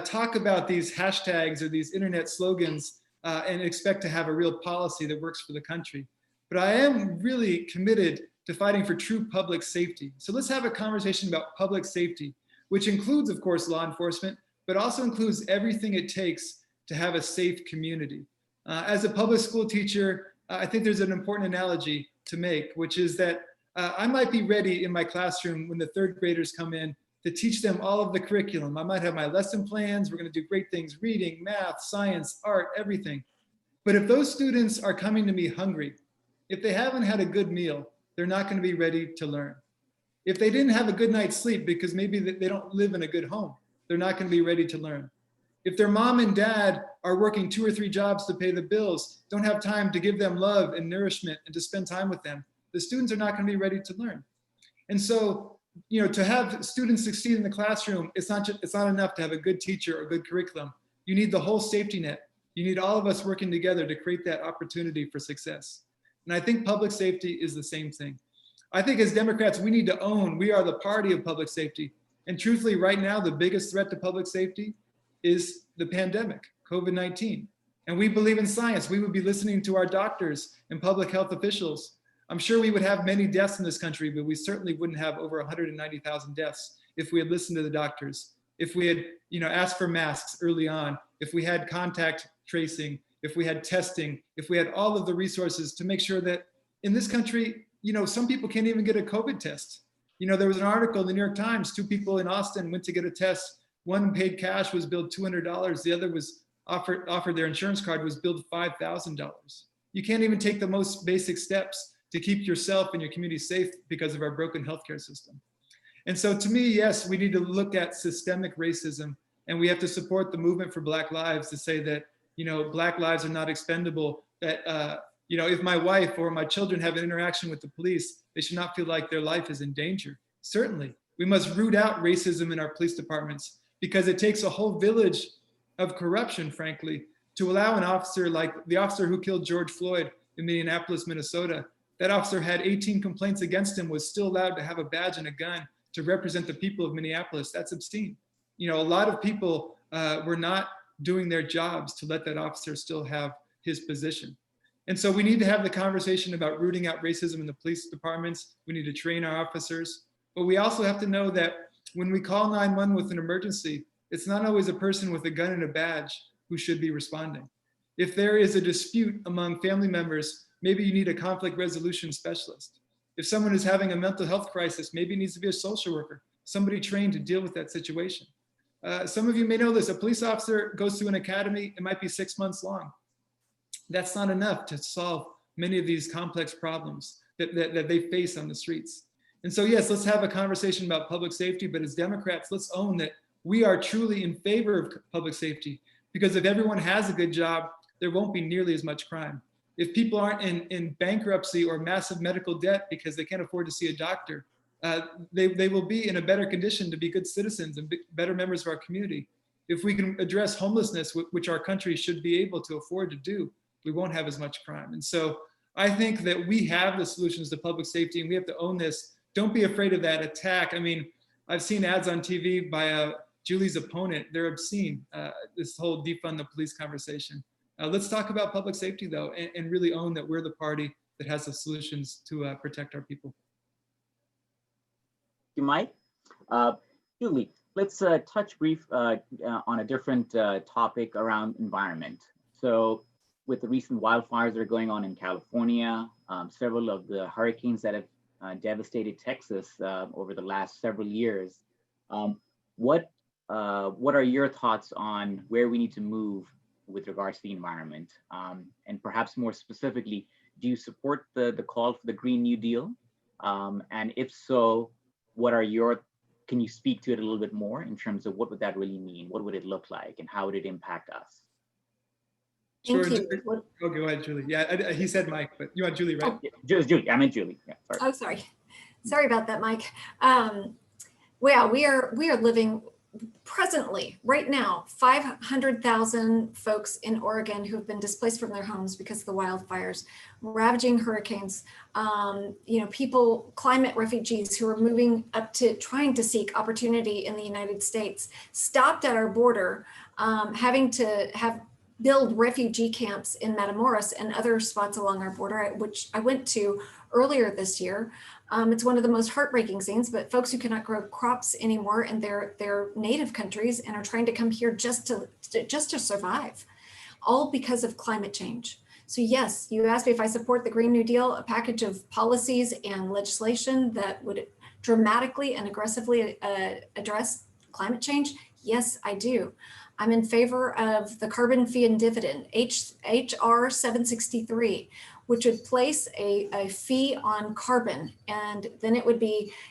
talk about these hashtags or these internet slogans and expect to have a real policy that works for the country. But I am really committed to fighting for true public safety. So let's have a conversation about public safety, which includes, of course, law enforcement, but also includes everything it takes to have a safe community. As a public school teacher, I think there's an important analogy to make, which is that I might be ready in my classroom when the third graders come in to teach them all of the curriculum. I might have my lesson plans. We're going to do great things, reading, math, science, art, everything. But if those students are coming to me hungry, if they haven't had a good meal, they're not going to be ready to learn. If they didn't have a good night's sleep because maybe they don't live in a good home, they're not going to be ready to learn. If their mom and dad are working 2 or 3 jobs to pay the bills, don't have time to give them love and nourishment and to spend time with them, the students are not going to be ready to learn. And so, to have students succeed in the classroom, it's not enough to have a good teacher or good curriculum. You need the whole safety net. You need all of us working together to create that opportunity for success. And I think public safety is the same thing. I think as Democrats, we need to own, we are the party of public safety. And truthfully, right now, the biggest threat to public safety is the pandemic, COVID-19. And we believe in science. We would be listening to our doctors and public health officials. I'm sure we would have many deaths in this country, but we certainly wouldn't have over 190,000 deaths if we had listened to the doctors, if we had asked for masks early on, if we had contact tracing, if we had testing, if we had all of the resources to make sure that in this country, some people can't even get a COVID test. There was an article in the New York Times, 2 people in Austin went to get a test. One paid cash, was billed $200. The other was offered their insurance card, was billed $5,000. You can't even take the most basic steps to keep yourself and your community safe because of our broken healthcare system. And so to me, yes, we need to look at systemic racism, and we have to support the movement for Black lives to say that Black lives are not expendable, that, if my wife or my children have an interaction with the police, they should not feel like their life is in danger. Certainly, we must root out racism in our police departments because it takes a whole village of corruption, frankly, to allow an officer like the officer who killed George Floyd in Minneapolis, Minnesota. That officer had 18 complaints against him, was still allowed to have a badge and a gun to represent the people of Minneapolis. That's obscene. A lot of people were not doing their jobs to let that officer still have his position. And so we need to have the conversation about rooting out racism in the police departments. We need to train our officers, but we also have to know that when we call 911 with an emergency, it's not always a person with a gun and a badge who should be responding. If there is a dispute among family members, maybe you need a conflict resolution specialist. If someone is having a mental health crisis, maybe it needs to be a social worker, somebody trained to deal with that situation. Some of you may know this, a police officer goes through an academy, it might be 6 months long. That's not enough to solve many of these complex problems that they face on the streets. And so, yes, let's have a conversation about public safety, but as Democrats, let's own that we are truly in favor of public safety, because if everyone has a good job, there won't be nearly as much crime. If people aren't in bankruptcy or massive medical debt because they can't afford to see a doctor, they will be in a better condition to be good citizens and better members of our community. If we can address homelessness, which our country should be able to afford to do, we won't have as much crime. And so I think that we have the solutions to public safety, and we have to own this. Don't be afraid of that attack. I mean, I've seen ads on TV by Julie's opponent. They're obscene, this whole defund the police conversation. Let's talk about public safety, though, and really own that we're the party that has the solutions to protect our people. Thank you, Mike. Julie, let's touch brief on a different topic around environment. So with the recent wildfires that are going on in California, several of the hurricanes that have devastated Texas over the last several years, what are your thoughts on where we need to move with regards to the environment? And perhaps more specifically, do you support the call for the Green New Deal? And if so, can you speak to it a little bit more in terms of what would that really mean? What would it look like, and how would it impact us? Sure. Thank you. Oh, go ahead, Julie. Yeah, he said Mike, but you want Julie, right? Oh, yeah, Julie. I meant Julie. Yeah, sorry. Oh, sorry about that, Mike. Well, we are living presently, right now, 500,000 folks in Oregon who have been displaced from their homes because of the wildfires, ravaging hurricanes, people, climate refugees who are moving up to trying to seek opportunity in the United States, stopped at our border, having to build refugee camps in Matamoros and other spots along our border, which I went to earlier this year. It's one of the most heartbreaking scenes, but folks who cannot grow crops anymore in their native countries and are trying to come here just to survive, all because of climate change. So yes, you asked me if I support the Green New Deal, a package of policies and legislation that would dramatically and aggressively address climate change. Yes, I do. I'm in favor of the carbon fee and dividend, HR 763, which would place a fee on carbon. And then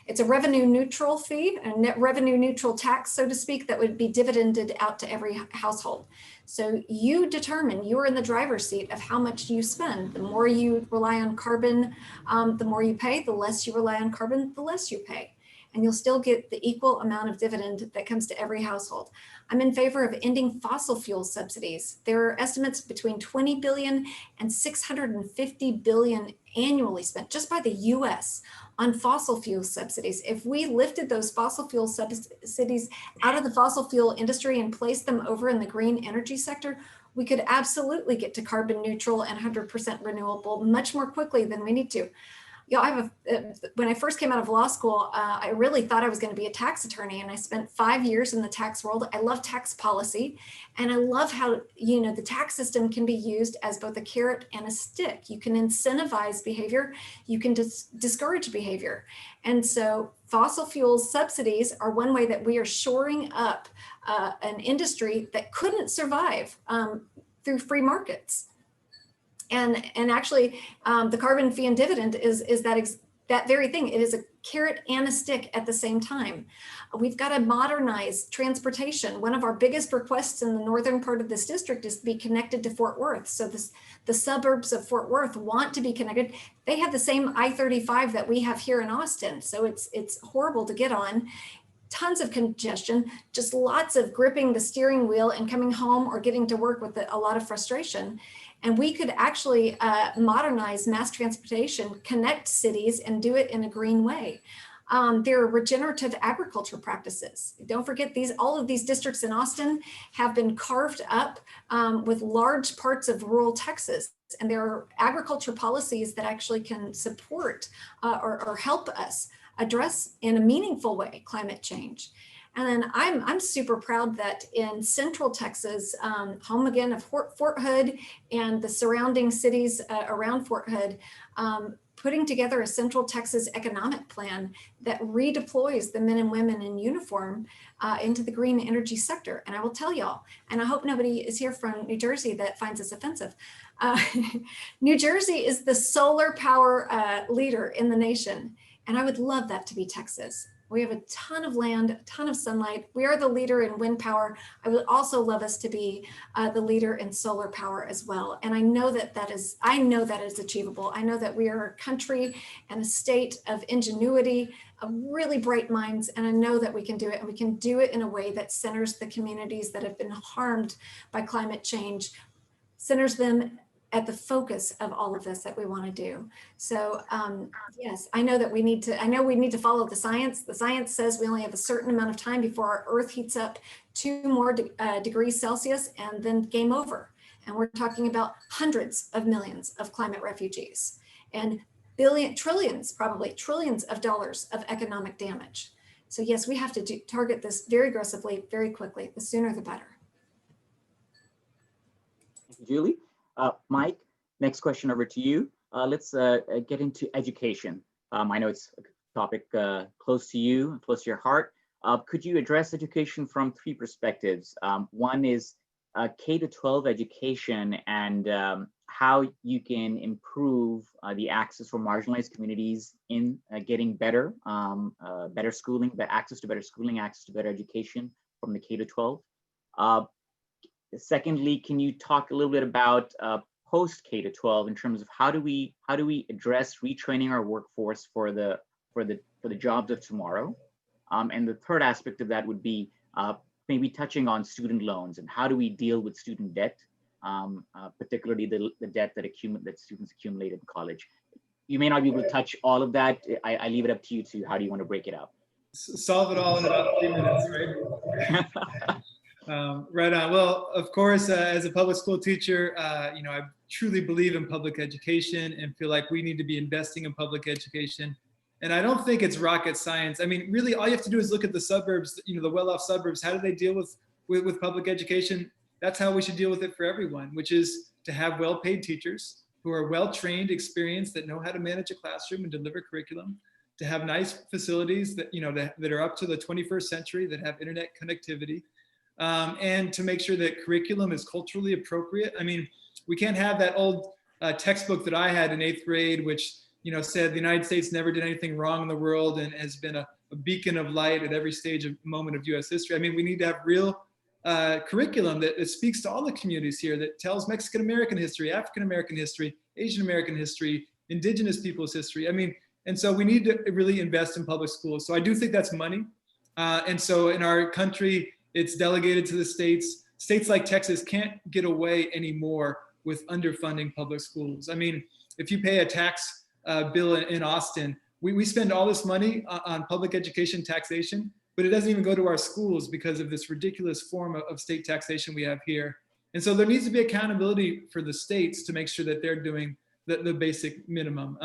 it's a revenue neutral fee, a net revenue neutral tax, so to speak, that would be dividended out to every household. So you determine, you are in the driver's seat of how much you spend. The more you rely on carbon, the more you pay. The less you rely on carbon, the less you pay. And you'll still get the equal amount of dividend that comes to every household. I'm in favor of ending fossil fuel subsidies. There are estimates between 20 billion and 650 billion annually spent just by the US on fossil fuel subsidies. If we lifted those fossil fuel subsidies out of the fossil fuel industry and placed them over in the green energy sector, we could absolutely get to carbon neutral and 100% renewable much more quickly than we need to. When I first came out of law school, I really thought I was going to be a tax attorney, and I spent 5 years in the tax world. I love tax policy, and I love how the tax system can be used as both a carrot and a stick. You can incentivize behavior, you can discourage behavior, and so fossil fuel subsidies are one way that we are shoring up an industry that couldn't survive through free markets. And actually, the carbon fee and dividend is that very thing. It is a carrot and a stick at the same time. We've got to modernize transportation. One of our biggest requests in the northern part of this district is to be connected to Fort Worth. So the suburbs of Fort Worth want to be connected. They have the same I-35 that we have here in Austin. So it's horrible to get on. Tons of congestion, just lots of gripping the steering wheel and coming home or getting to work with a lot of frustration. And we could actually modernize mass transportation, connect cities, and do it in a green way. There are regenerative agriculture practices. Don't forget, all of these districts in Austin have been carved up with large parts of rural Texas. And there are agriculture policies that actually can support or help us address in a meaningful way climate change. And then I'm super proud that in Central Texas, home again of Fort Hood and the surrounding cities around Fort Hood, putting together a Central Texas economic plan that redeploys the men and women in uniform into the green energy sector. And I will tell y'all, and I hope nobody is here from New Jersey that finds this offensive. New Jersey is the solar power leader in the nation. And I would love that to be Texas. We have a ton of land, a ton of sunlight. We are the leader in wind power. I would also love us to be the leader in solar power as well. And I know that is achievable. I know that we are a country and a state of ingenuity, of really bright minds, and I know that we can do it, and we can do it in a way that centers the communities that have been harmed by climate change, centers them at the focus of all of this that we want to do. So yes, I know we need to follow the science. The science says we only have a certain amount of time before our Earth heats up 2 more degrees Celsius, and then game over. And we're talking about hundreds of millions of climate refugees and trillions of dollars of economic damage. So yes, we have to target this very aggressively, very quickly. The sooner the better. Thank you, Julie. Mike, next question over to you. Let's get into education. I know it's a topic close to you, close to your heart. Could you address education from 3 perspectives? One is K-12 education and how you can improve the access for marginalized communities in getting better schooling, access to better schooling, access to better education from the K-12. Secondly, can you talk a little bit about post K-12 in terms of how do we address retraining our workforce for the jobs of tomorrow? And the third aspect of that would be maybe touching on student loans and how do we deal with student debt, particularly the debt that students accumulate in college. You may not be able to touch all of that. I leave it up to you to how do you want to break it up? Solve it all in about 3 minutes, right? Right on. Well, of course, as a public school teacher, I truly believe in public education and feel like we need to be investing in public education. And I don't think it's rocket science. I mean, really, all you have to do is look at the suburbs, the well-off suburbs. How do they deal with public education? That's how we should deal with it for everyone, which is to have well-paid teachers who are well-trained, experienced, that know how to manage a classroom and deliver curriculum, to have nice facilities that, that are up to the 21st century, that have internet connectivity. And to make sure that curriculum is culturally appropriate. I mean, we can't have that old textbook that I had in 8th grade, which said the United States never did anything wrong in the world and has been a beacon of light at every moment of U.S. history. I mean, we need to have real curriculum that speaks to all the communities here, that tells Mexican-American history, African-American history, Asian-American history, indigenous people's history. I mean, and so we need to really invest in public schools. So I do think that's money. And so in our country, it's delegated to the states. States like Texas can't get away anymore with underfunding public schools. I mean, if you pay a tax bill in Austin, we spend all this money on public education taxation, but it doesn't even go to our schools because of this ridiculous form of state taxation we have here. And so there needs to be accountability for the states to make sure that they're doing the basic minimum.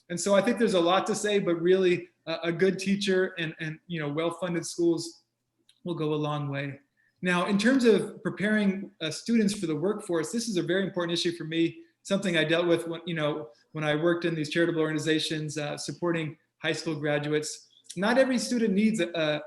And so I think there's a lot to say, but really a good teacher and well-funded schools will go a long way. Now, in terms of preparing students for the workforce, this is a very important issue for me, something I dealt with when I worked in these charitable organizations supporting high school graduates. Not every student needs a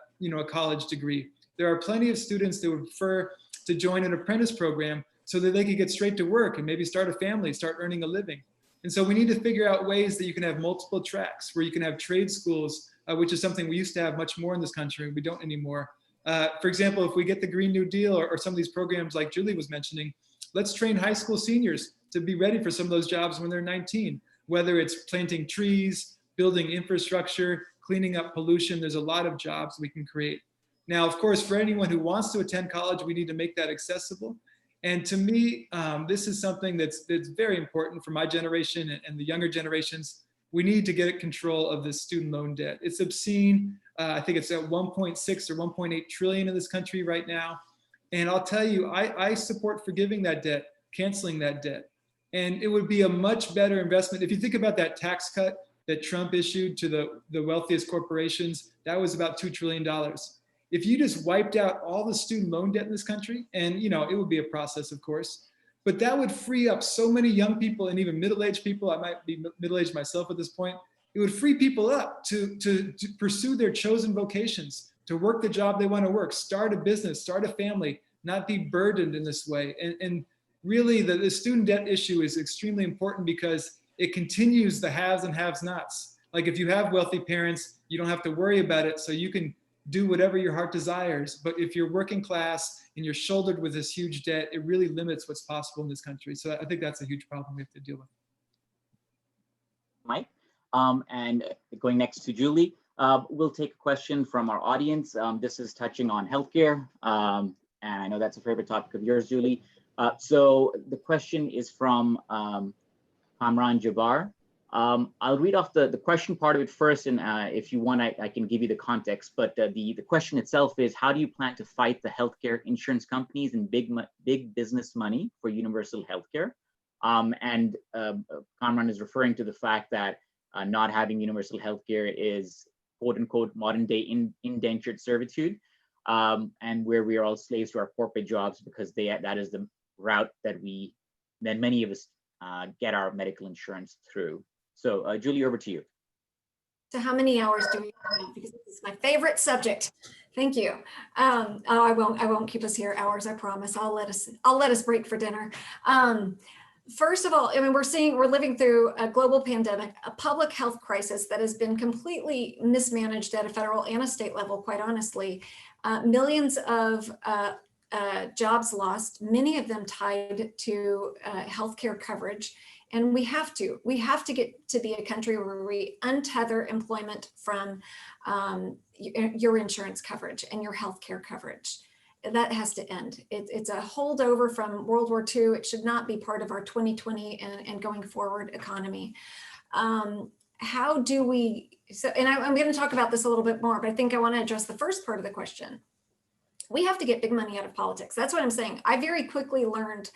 college degree. There are plenty of students that would prefer to join an apprentice program so that they could get straight to work and maybe start a family, start earning a living. And so we need to figure out ways that you can have multiple tracks, where you can have trade schools, which is something we used to have much more in this country. We don't anymore. For example, if we get the Green New Deal or some of these programs like Julie was mentioning, let's train high school seniors to be ready for some of those jobs when they're 19, whether it's planting trees, building infrastructure, cleaning up pollution. There's a lot of jobs we can create. Now, of course, for anyone who wants to attend college, we need to make that accessible. And to me, this is something that's very important for my generation and the younger generations. We need to get control of this student loan debt. It's obscene. I think it's at 1.6 or 1.8 trillion in this country right now. And I'll tell you, I support forgiving that debt, canceling that debt. And it would be a much better investment. If you think about that tax cut that Trump issued to the wealthiest corporations, that was about $2 trillion. If you just wiped out all the student loan debt in this country, and it would be a process, of course, but that would free up so many young people and even middle-aged people. I might be middle-aged myself at this point. It would free people up to pursue their chosen vocations, to work the job they want to work, start a business, start a family, not be burdened in this way. And really, the student debt issue is extremely important because it continues the haves and have-nots. Like if you have wealthy parents, you don't have to worry about it. So you can do whatever your heart desires. But if you're working class and you're shouldered with this huge debt, it really limits what's possible in this country. So I think that's a huge problem we have to deal with. Mike, and going next to Julie, we'll take a question from our audience. This is touching on healthcare. And I know that's a favorite topic of yours, Julie. So the question is from Kamran Jabbar. I'll read off the question part of it first, and if you want, I can give you the context. But the question itself is, how do you plan to fight the healthcare insurance companies and big business money for universal healthcare? And Kamran is referring to the fact that not having universal healthcare is quote unquote modern day indentured servitude, and where we are all slaves to our corporate jobs because that is the route that many of us get our medical insurance through. So Julie, over to you. So how many hours do we have? Because this is my favorite subject. Thank you. I won't keep us here hours, I promise. I'll let us break for dinner. First of all, I mean, we're living through a global pandemic, a public health crisis that has been completely mismanaged at a federal and a state level, quite honestly. Millions of jobs lost, many of them tied to healthcare coverage. And we have to get to be a country where we untether employment from your insurance coverage and your healthcare coverage. That has to end. It's a holdover from World War II. It should not be part of our 2020 and going forward economy. How do we, and I'm going to talk about this a little bit more, but I think I want to address the first part of the question. We have to get big money out of politics. That's what I'm saying. I very quickly learned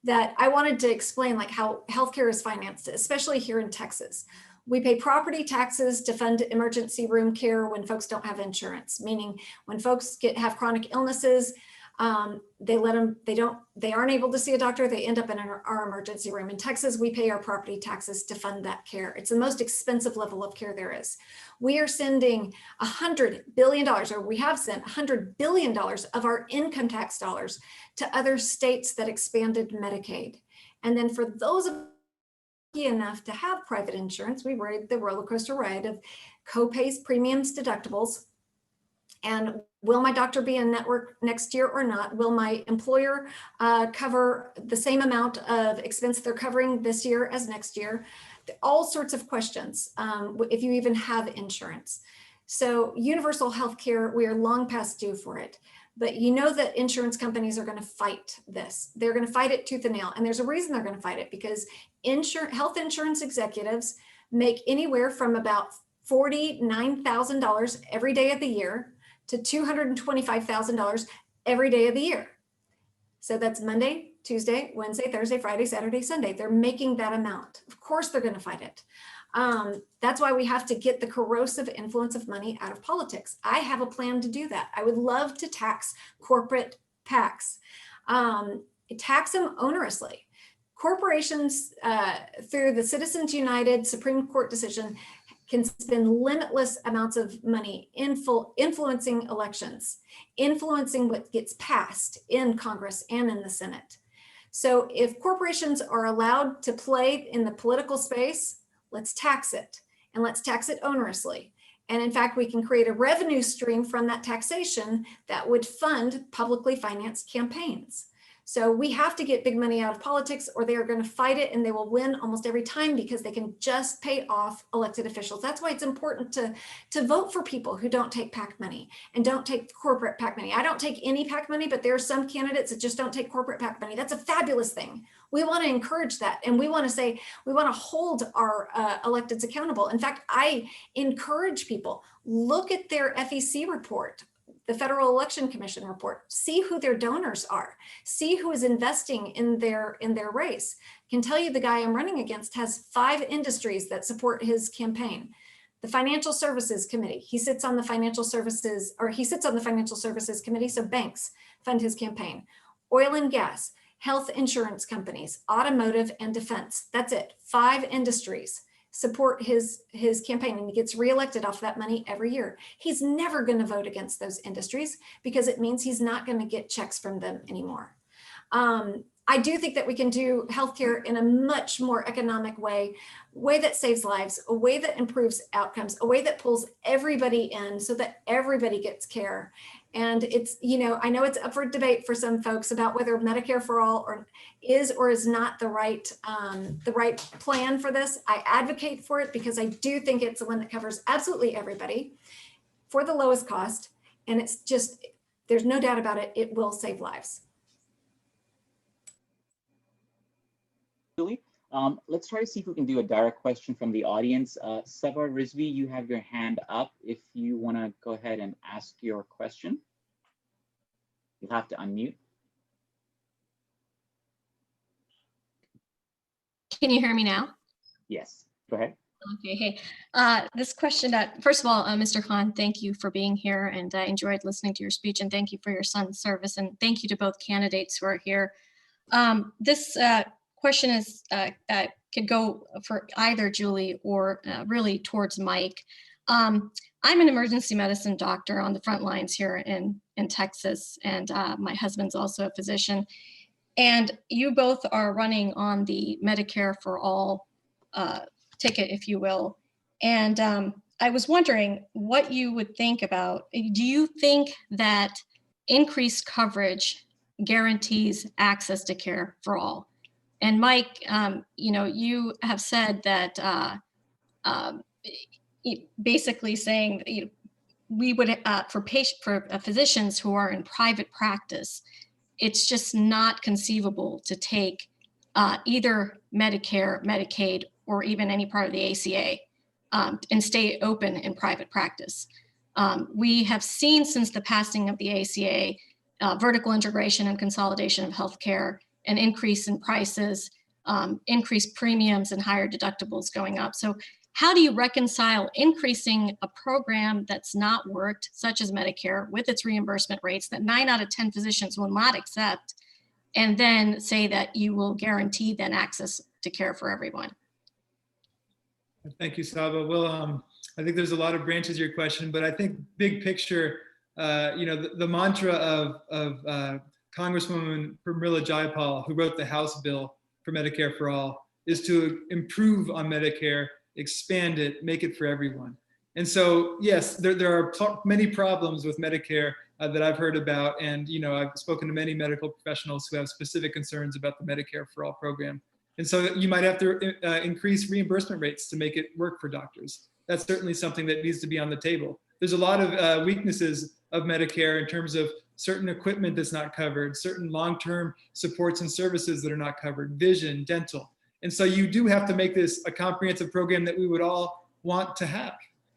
that I wanted to explain like how healthcare is financed, especially here in Texas. We pay property taxes to fund emergency room care when folks don't have insurance, meaning when folks have chronic illnesses, they aren't able to see a doctor, they end up in our emergency room. In Texas, we pay our property taxes to fund that care. It's the most expensive level of care there is. We are sending $100 billion, or we have sent $100 billion of our income tax dollars to other states that expanded Medicaid. And then for those of enough to have private insurance, we ride the roller coaster ride of co-pays, premiums, deductibles. And will my doctor be in network next year or not? Will my employer cover the same amount of expense they're covering this year as next year? All sorts of questions, if you even have insurance. So universal health care, we are long past due for it. But you know that insurance companies are going to fight this. They're going to fight it tooth and nail. And there's a reason they're going to fight it, because health insurance executives make anywhere from about $49,000 every day of the year to $225,000 every day of the year. So that's Monday, Tuesday, Wednesday, Thursday, Friday, Saturday, Sunday. They're making that amount. Of course, they're going to fight it. That's why we have to get the corrosive influence of money out of politics. I have a plan to do that. I would love to tax corporate PACs, tax them onerously. Corporations, through the Citizens United Supreme Court decision, can spend limitless amounts of money influencing elections, influencing what gets passed in Congress and in the Senate. So if corporations are allowed to play in the political space, let's tax it, and let's tax it onerously. And in fact, we can create a revenue stream from that taxation that would fund publicly financed campaigns. So we have to get big money out of politics, or they are going to fight it, and they will win almost every time because they can just pay off elected officials. That's why it's important to vote for people who don't take PAC money and don't take corporate PAC money. I don't take any PAC money, but there are some candidates that just don't take corporate PAC money. That's a fabulous thing. We want to encourage that. And we want to say, we want to hold our electeds accountable. In fact, I encourage people, look at their FEC report, the Federal Election Commission report, see who their donors are, see who is investing in their race. I can tell you the guy I'm running against has 5 industries that support his campaign. The Financial Services Committee, he sits on the Financial Services Committee, so banks fund his campaign. Oil and gas, health insurance companies, automotive, and defense. That's it, 5 industries support his campaign, and he gets reelected off that money every year. He's never going to vote against those industries because it means he's not going to get checks from them anymore. I do think that we can do healthcare in a much more economic way that saves lives, a way that improves outcomes, a way that pulls everybody in so that everybody gets care. And it's, you know, I know it's up for debate for some folks about whether Medicare for all is not the right plan for this. I advocate for it because I do think it's the one that covers absolutely everybody for the lowest cost. And it's just, there's no doubt about it, it will save lives. Julie, let's try to see if we can do a direct question from the audience. Sabah Rizvi, you have your hand up. If you want to go ahead and ask your question, you'll have to unmute. Can you hear me now? Yes, go ahead. Okay, hey, this question, first of all, Mr. Khan, thank you for being here, and I enjoyed listening to your speech, and thank you for your son's service, and thank you to both candidates who are here. This question is could go for either Julie or really towards Mike. I'm an emergency medicine doctor on the front lines here in Texas, and my husband's also a physician. And you both are running on the Medicare for All ticket, if you will. And I was wondering what you would think about, do you think that increased coverage guarantees access to care for all? And Mike, you know, you have said that basically saying that, you know, we would, for physicians who are in private practice, it's just not conceivable to take either Medicare, Medicaid, or even any part of the ACA and stay open in private practice. We have seen since the passing of the ACA, vertical integration and consolidation of healthcare, an increase in prices, increased premiums and higher deductibles going up. So how do you reconcile increasing a program that's not worked, such as Medicare, with its reimbursement rates that 9 out of 10 physicians will not accept, and then say that you will guarantee then access to care for everyone? Thank you, Saba. Well, I think there's a lot of branches to your question, but I think big picture, you know, the mantra of Congresswoman Pramila Jayapal, who wrote the House bill for Medicare for All, is to improve on Medicare, expand it, make it for everyone. And so, yes, there are many problems with Medicare that I've heard about. And, you know, I've spoken to many medical professionals who have specific concerns about the Medicare for All program. And so you might have to increase reimbursement rates to make it work for doctors. That's certainly something that needs to be on the table. There's a lot of weaknesses of Medicare in terms of certain equipment that's not covered, certain long-term supports and services that are not covered, vision, dental. And so you do have to make this a comprehensive program that we would all want to have.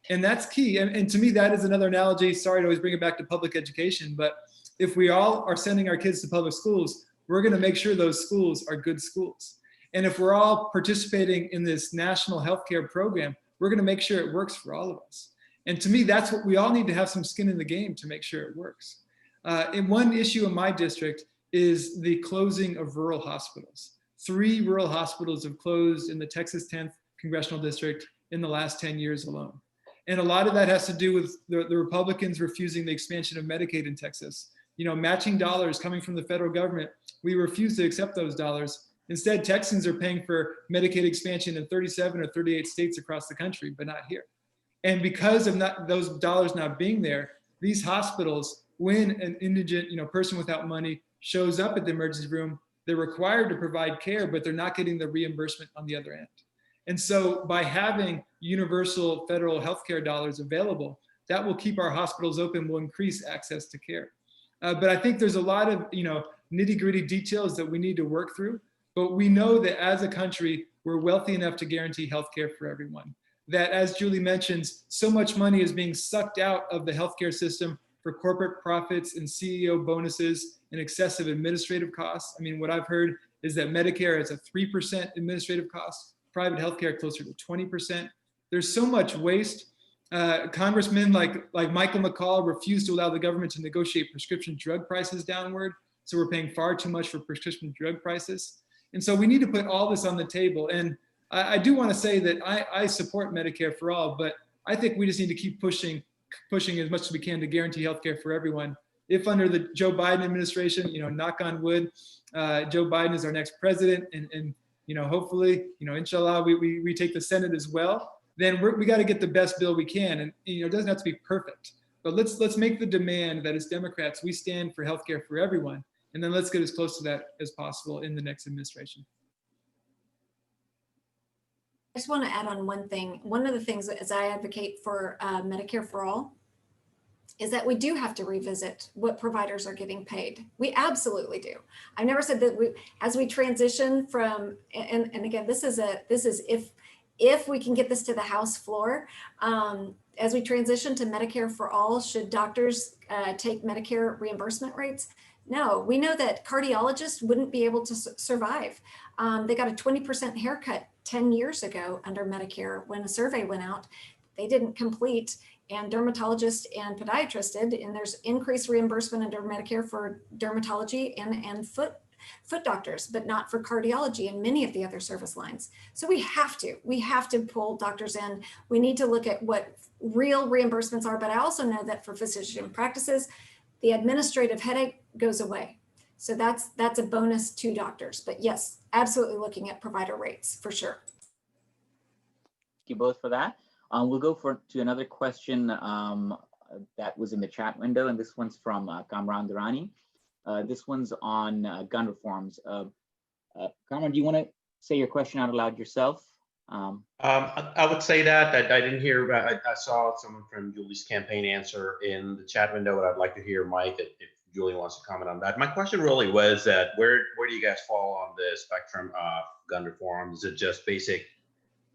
And that's key. And to me, that is another analogy. Sorry to always bring it back to public education, but if we all are sending our kids to public schools, we're going to make sure those schools are good schools. And if we're all participating in this national healthcare program, we're going to make sure it works for all of us. And to me, that's what we all need to have some skin in the game to make sure it works. And one issue in my district is the closing of rural hospitals. 3 rural hospitals have closed in the Texas 10th Congressional District in the last 10 years alone. And a lot of that has to do with the Republicans refusing the expansion of Medicaid in Texas. You know, matching dollars coming from the federal government, we refuse to accept those dollars. Instead, Texans are paying for Medicaid expansion in 37 or 38 states across the country, but not here. And because of those dollars not being there, these hospitals, when an indigent, you know, person without money shows up at the emergency room, they're required to provide care, but they're not getting the reimbursement on the other end. And so by having universal federal healthcare dollars available, that will keep our hospitals open, will increase access to care. But I think there's a lot of, you know, nitty-gritty details that we need to work through. But we know that as a country, we're wealthy enough to guarantee healthcare for everyone. That, as Julie mentions, so much money is being sucked out of the healthcare system for corporate profits and CEO bonuses and excessive administrative costs. I mean, what I've heard is that Medicare has a 3% administrative cost, private healthcare closer to 20%. There's so much waste. Congressmen like Michael McCall refused to allow the government to negotiate prescription drug prices downward. So we're paying far too much for prescription drug prices. And so we need to put all this on the table. And I do want to say that I support Medicare for all, but I think we just need to keep pushing as much as we can to guarantee healthcare for everyone. if under the Joe Biden administration, knock on wood, Joe Biden is our next president, and hopefully, inshallah, we take the Senate as well, then we got to get the best bill we can. And it doesn't have to be perfect, but let's make the demand that as Democrats, we stand for healthcare for everyone. And then let's get as close to that as possible in the next administration. I just want to add on one thing. One of the things that, as I advocate for Medicare for all, is that we do have to revisit what providers are getting paid. We absolutely do. I've never said that as we transition from, and again, this is if we can get this to the House floor, as we transition to Medicare for all, should doctors take Medicare reimbursement rates? No, we know that cardiologists wouldn't be able to survive. They got a 20% haircut 10 years ago under Medicare when a survey went out. They didn't complete, and dermatologists and podiatrists did, and there's increased reimbursement under Medicare for dermatology and foot doctors, but not for cardiology and many of the other service lines. So we have to pull doctors in. We need to look at what real reimbursements are, but I also know that for physician practices, the administrative headache goes away. So that's a bonus to doctors. But yes, absolutely looking at provider rates for sure. Thank you both for that. We'll go to another question that was in the chat window, and this one's from Kamran Durrani. This one's on gun reforms. Kamran, do you want to say your question out aloud yourself? I would say that I didn't hear. I saw someone from Julie's campaign answer in the chat window, but I'd like to hear Mike if Julie wants to comment on that. My question really was that where do you guys fall on the spectrum of gun reform? Is it just basic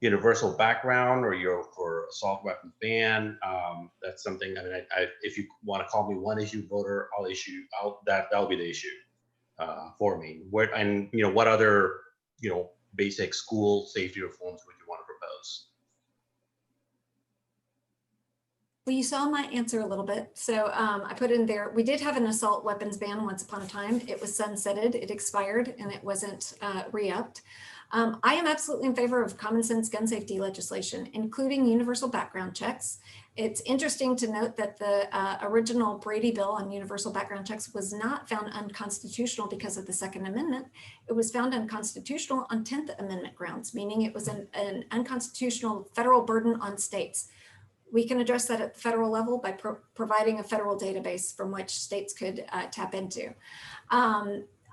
universal background, or you're for assault weapons ban? That's something. I mean, if you want to call me one issue voter, that'll be the issue for me. What other basic school safety reforms would you want to propose? Well, you saw my answer a little bit. So I put in there, we did have an assault weapons ban once upon a time. It was sunsetted, it expired, and it wasn't re-upped. I am absolutely in favor of common sense gun safety legislation, including universal background checks. It's interesting to note that the original Brady bill on universal background checks was not found unconstitutional because of the Second Amendment. It was found unconstitutional on 10th Amendment grounds, meaning it was an unconstitutional federal burden on states. We can address that at the federal level by providing a federal database from which states could tap into.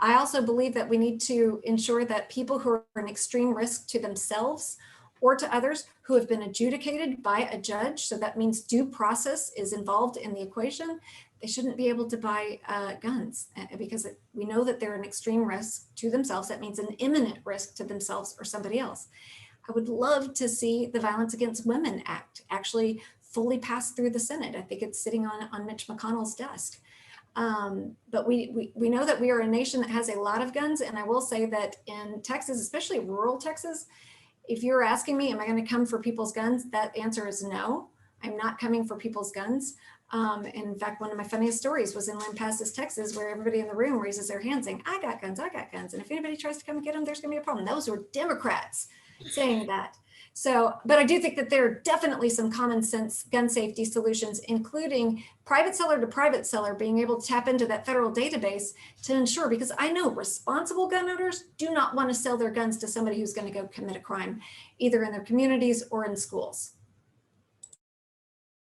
I also believe that we need to ensure that people who are an extreme risk to themselves or to others who have been adjudicated by a judge, so that means due process is involved in the equation, they shouldn't be able to buy guns because we know that they're an extreme risk to themselves. That means an imminent risk to themselves or somebody else. I would love to see the Violence Against Women Act actually fully pass through the Senate. I think it's sitting on Mitch McConnell's desk. But we know that we are a nation that has a lot of guns. And I will say that in Texas, especially rural Texas, if you're asking me, am I going to come for people's guns? That answer is no, I'm not coming for people's guns. In fact, one of my funniest stories was in Lampasas, Texas, where everybody in the room raises their hand saying, I got guns, I got guns. And if anybody tries to come and get them, there's going to be a problem. Those were Democrats saying that. So, but I do think that there are definitely some common sense gun safety solutions, including private seller to private seller being able to tap into that federal database to ensure, because I know responsible gun owners do not want to sell their guns to somebody who's going to go commit a crime, either in their communities or in schools.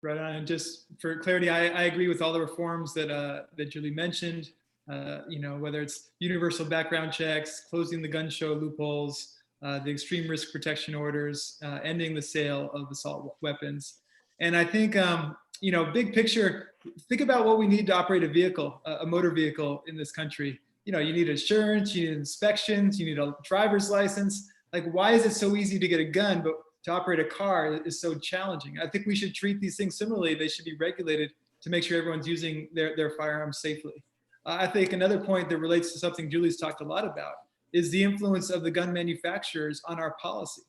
Right on. And just for clarity, I agree with all the reforms that Julie mentioned. Whether it's universal background checks, closing the gun show loopholes, the extreme risk protection orders, ending the sale of assault weapons. And I think, big picture, think about what we need to operate a vehicle, a motor vehicle in this country. You need insurance, you need inspections, you need a driver's license. Like, why is it so easy to get a gun, but to operate a car is so challenging? I think we should treat these things similarly. They should be regulated to make sure everyone's using their firearms safely. I think another point that relates to something Julie's talked a lot about is the influence of the gun manufacturers on our policy.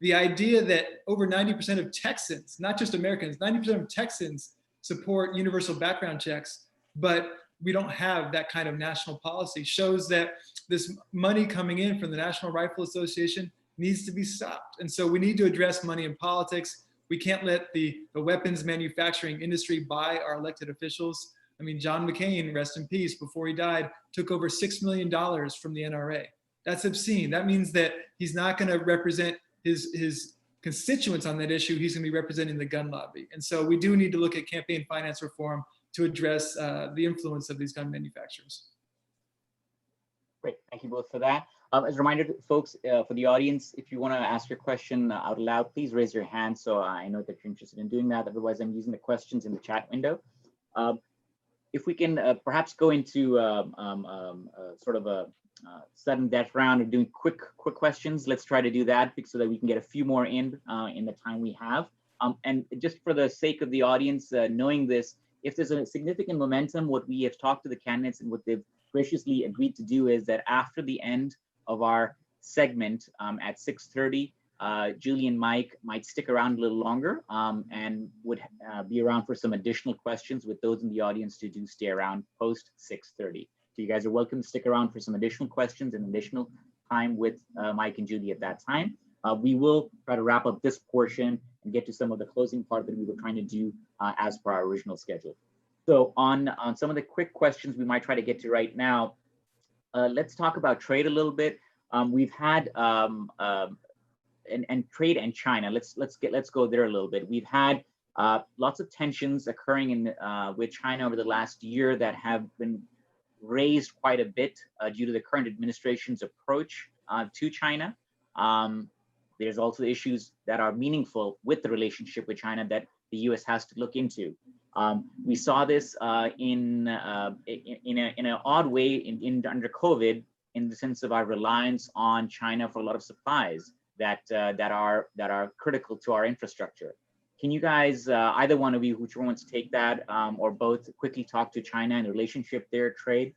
The idea that over 90% of Texans, not just Americans, 90% of Texans support universal background checks, but we don't have that kind of national policy, shows that this money coming in from the National Rifle Association needs to be stopped. And so we need to address money in politics. We can't let the weapons manufacturing industry buy our elected officials. I mean, John McCain, rest in peace, before he died, took over $6 million from the NRA. That's obscene. That means that he's not going to represent his constituents on that issue. He's going to be representing the gun lobby. And so we do need to look at campaign finance reform to address the influence of these gun manufacturers. Great, thank you both for that. As a reminder to folks, for the audience, if you want to ask your question out loud, please raise your hand so I know that you're interested in doing that. Otherwise, I'm using the questions in the chat window. If we can perhaps go into sort of a sudden death round of doing quick questions, let's try to do that so that we can get a few more in the time we have. And just for the sake of the audience, knowing this, if there's a significant momentum, what we have talked to the candidates and what they've graciously agreed to do is that after the end of our segment at 6:30, Julie and Mike might stick around a little longer and would be around for some additional questions with those in the audience to do stay around post 6:30. So you guys are welcome to stick around for some additional questions and additional time with Mike and Julie at that time. We will try to wrap up this portion and get to some of the closing part that we were trying to do as per our original schedule. So on some of the quick questions we might try to get to right now, let's talk about trade a little bit. We've had and trade and China. Let's go there a little bit. We've had lots of tensions occurring in with China over the last year that have been raised quite a bit due to the current administration's approach to China. There's also issues that are meaningful with the relationship with China that the U.S. has to look into. We saw this in an odd way under COVID, in the sense of our reliance on China for a lot of supplies that are critical to our infrastructure. Can you guys, either one of you, whichever wants to take that, or both, quickly talk to China and the relationship there, trade?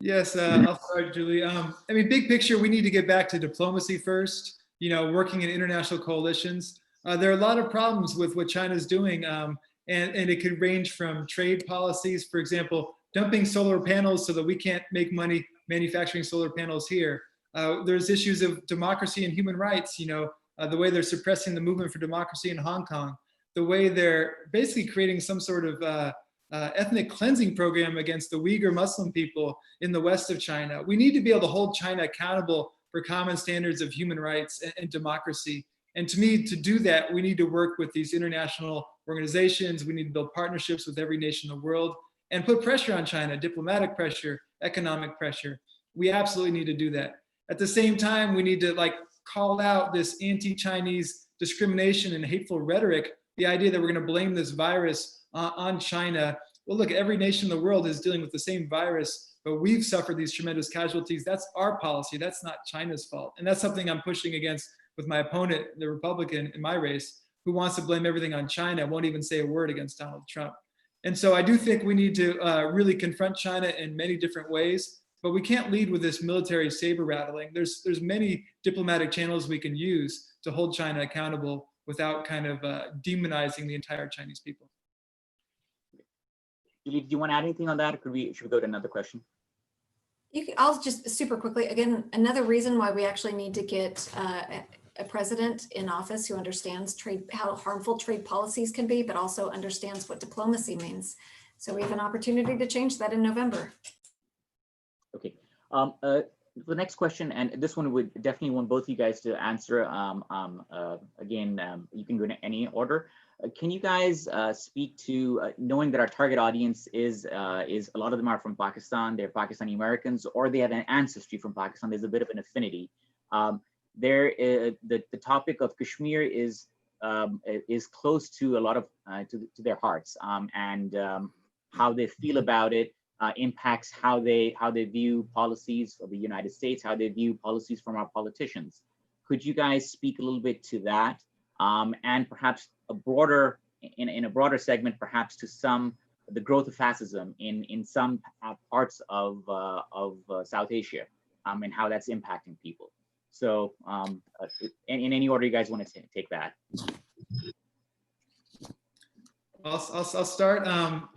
Yes, I'll start, Julie. I mean, big picture, we need to get back to diplomacy first, working in international coalitions. There are a lot of problems with what China's doing, and it could range from trade policies, for example, dumping solar panels so that we can't make money manufacturing solar panels here. There's issues of democracy and human rights, the way they're suppressing the movement for democracy in Hong Kong, the way they're basically creating some sort of ethnic cleansing program against the Uyghur Muslim people in the west of China. We need to be able to hold China accountable for common standards of human rights and democracy. And to me, to do that, we need to work with these international organizations. We need to build partnerships with every nation in the world and put pressure on China, diplomatic pressure, economic pressure. We absolutely need to do that. At the same time, we need to call out this anti-Chinese discrimination and hateful rhetoric, the idea that we're going to blame this virus on China. Well, look, every nation in the world is dealing with the same virus, but we've suffered these tremendous casualties. That's our policy. That's not China's fault. And that's something I'm pushing against with my opponent, the Republican in my race, who wants to blame everything on China, won't even say a word against Donald Trump. And so I do think we need to really confront China in many different ways, but we can't lead with this military saber rattling. There's many diplomatic channels we can use to hold China accountable without kind of demonizing the entire Chinese people. Julie, do you want to add anything on that, or should we go to another question? I'll just super quickly, again, another reason why we actually need to get a president in office who understands trade, how harmful trade policies can be, but also understands what diplomacy means. So we have an opportunity to change that in November. Okay. The next question, and this one would definitely want both of you guys to answer. Again, you can go in any order. Can you guys speak to, knowing that our target audience is a lot of them are from Pakistan, they're Pakistani-Americans, or they have an ancestry from Pakistan, there's a bit of an affinity. The topic of Kashmir is close to a lot of, to their hearts, and how they feel about it impacts how they view policies of the United States, how they view policies from our politicians. Could you guys speak a little bit to that? And perhaps in a broader segment, perhaps to the growth of fascism in some parts of South Asia, and how that's impacting people. So in any order you guys want to take that. I'll start.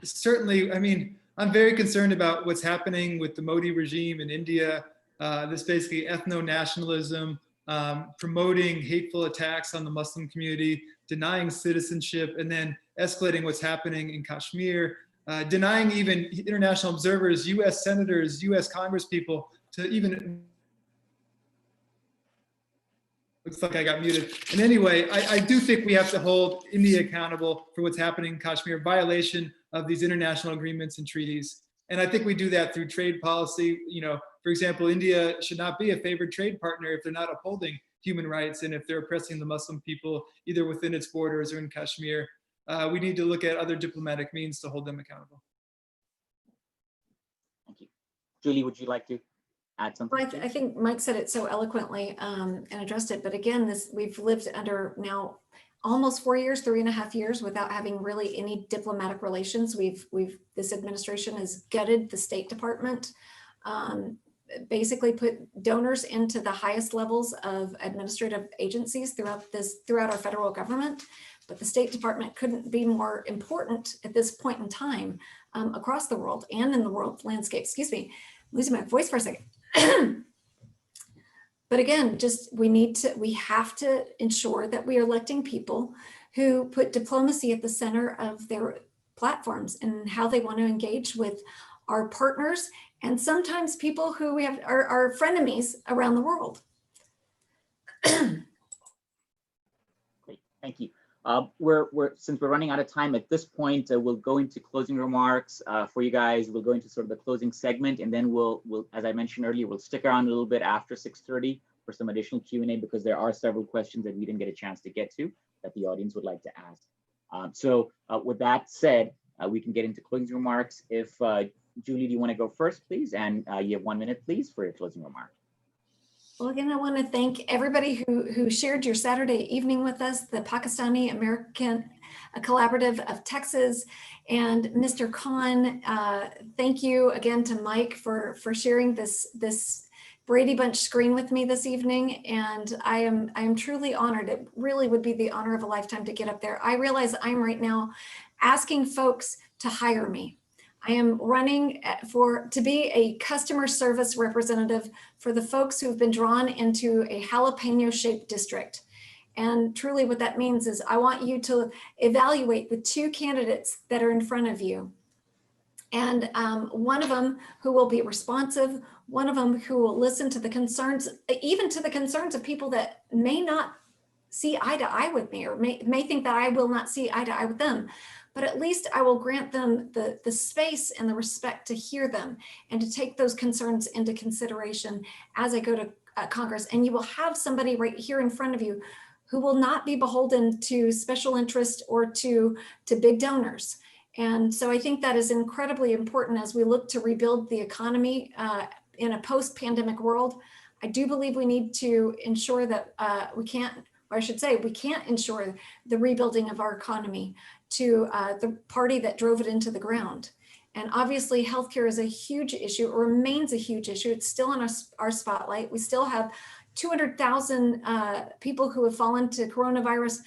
Certainly, I mean, I'm very concerned about what's happening with the Modi regime in India, this basically ethno-nationalism, promoting hateful attacks on the Muslim community, denying citizenship, and then escalating what's happening in Kashmir. denying even international observers, US senators, US congresspeople to even, looks like I got muted. And anyway, I do think we have to hold India accountable for what's happening in Kashmir, violation of these international agreements and treaties. And I think we do that through trade policy. You know, for example, India should not be a favored trade partner if they're not upholding human rights and if they're oppressing the Muslim people either within its borders or in Kashmir. We need to look at other diplomatic means to hold them accountable. Thank you. Julie, would you like to add something? Well, I think Mike said it so eloquently and addressed it. But again, we've lived under now almost 4 years, 3.5 years without having really any diplomatic relations. This administration has gutted the State Department, basically put donors into the highest levels of administrative agencies throughout our federal government. But the State Department couldn't be more important at this point in time across the world and in the world landscape. Excuse me, I'm losing my voice for a second. But again, we have to ensure that we are electing people who put diplomacy at the center of their platforms and how they want to engage with our partners and sometimes people who we have are frenemies around the world. Great, thank you. Since we're running out of time at this point, we'll go into closing remarks for you guys. We'll go into sort of the closing segment, and then we'll, as I mentioned earlier, we'll stick around a little bit after 6:30 for some additional Q&A because there are several questions that we didn't get a chance to get to that the audience would like to ask. So with that said, we can get into closing remarks. If Julie, do you want to go first, please? And you have 1 minute, please, for your closing remark. Well, again, I want to thank everybody who shared your Saturday evening with us, the Pakistani-American Collaborative of Texas, and Mr. Khan. Thank you again to Mike for sharing this Brady Bunch screen with me this evening. And I am truly honored. It really would be the honor of a lifetime to get up there. I realize I'm right now asking folks to hire me. I am running to be a customer service representative for the folks who've been drawn into a jalapeno-shaped district. And truly what that means is I want you to evaluate the 2 candidates that are in front of you. And one of them who will be responsive, one of them who will listen to the concerns, even to the concerns of people that may not see eye to eye with me or may think that I will not see eye to eye with them. But at least I will grant them the space and the respect to hear them and to take those concerns into consideration as I go to Congress. And you will have somebody right here in front of you who will not be beholden to special interest or to big donors. And so I think that is incredibly important as we look to rebuild the economy in a post-pandemic world. I do believe we need to ensure that we can't ensure the rebuilding of our economy to the party that drove it into the ground. And obviously healthcare is a huge issue, or remains a huge issue. It's still in our spotlight. We still have 200,000 people who have fallen to coronavirus,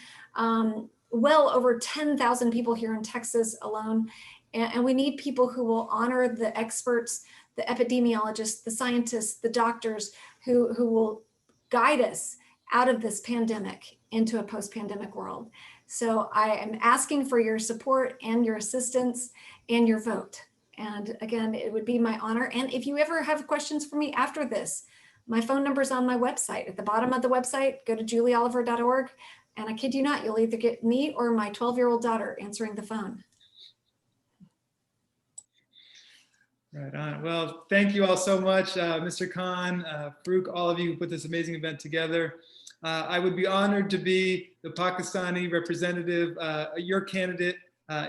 well over 10,000 people here in Texas alone. And we need people who will honor the experts, the epidemiologists, the scientists, the doctors who will guide us out of this pandemic into a post-pandemic world. So I am asking for your support and your assistance and your vote. And again, it would be my honor. And if you ever have questions for me after this, my phone number is on my website. At the bottom of the website, go to julieoliver.org. And I kid you not, you'll either get me or my 12-year-old daughter answering the phone. Right on. Well, thank you all so much, Mr. Khan, Farouk, all of you who put this amazing event together. I would be honored to be the Pakistani representative, your candidate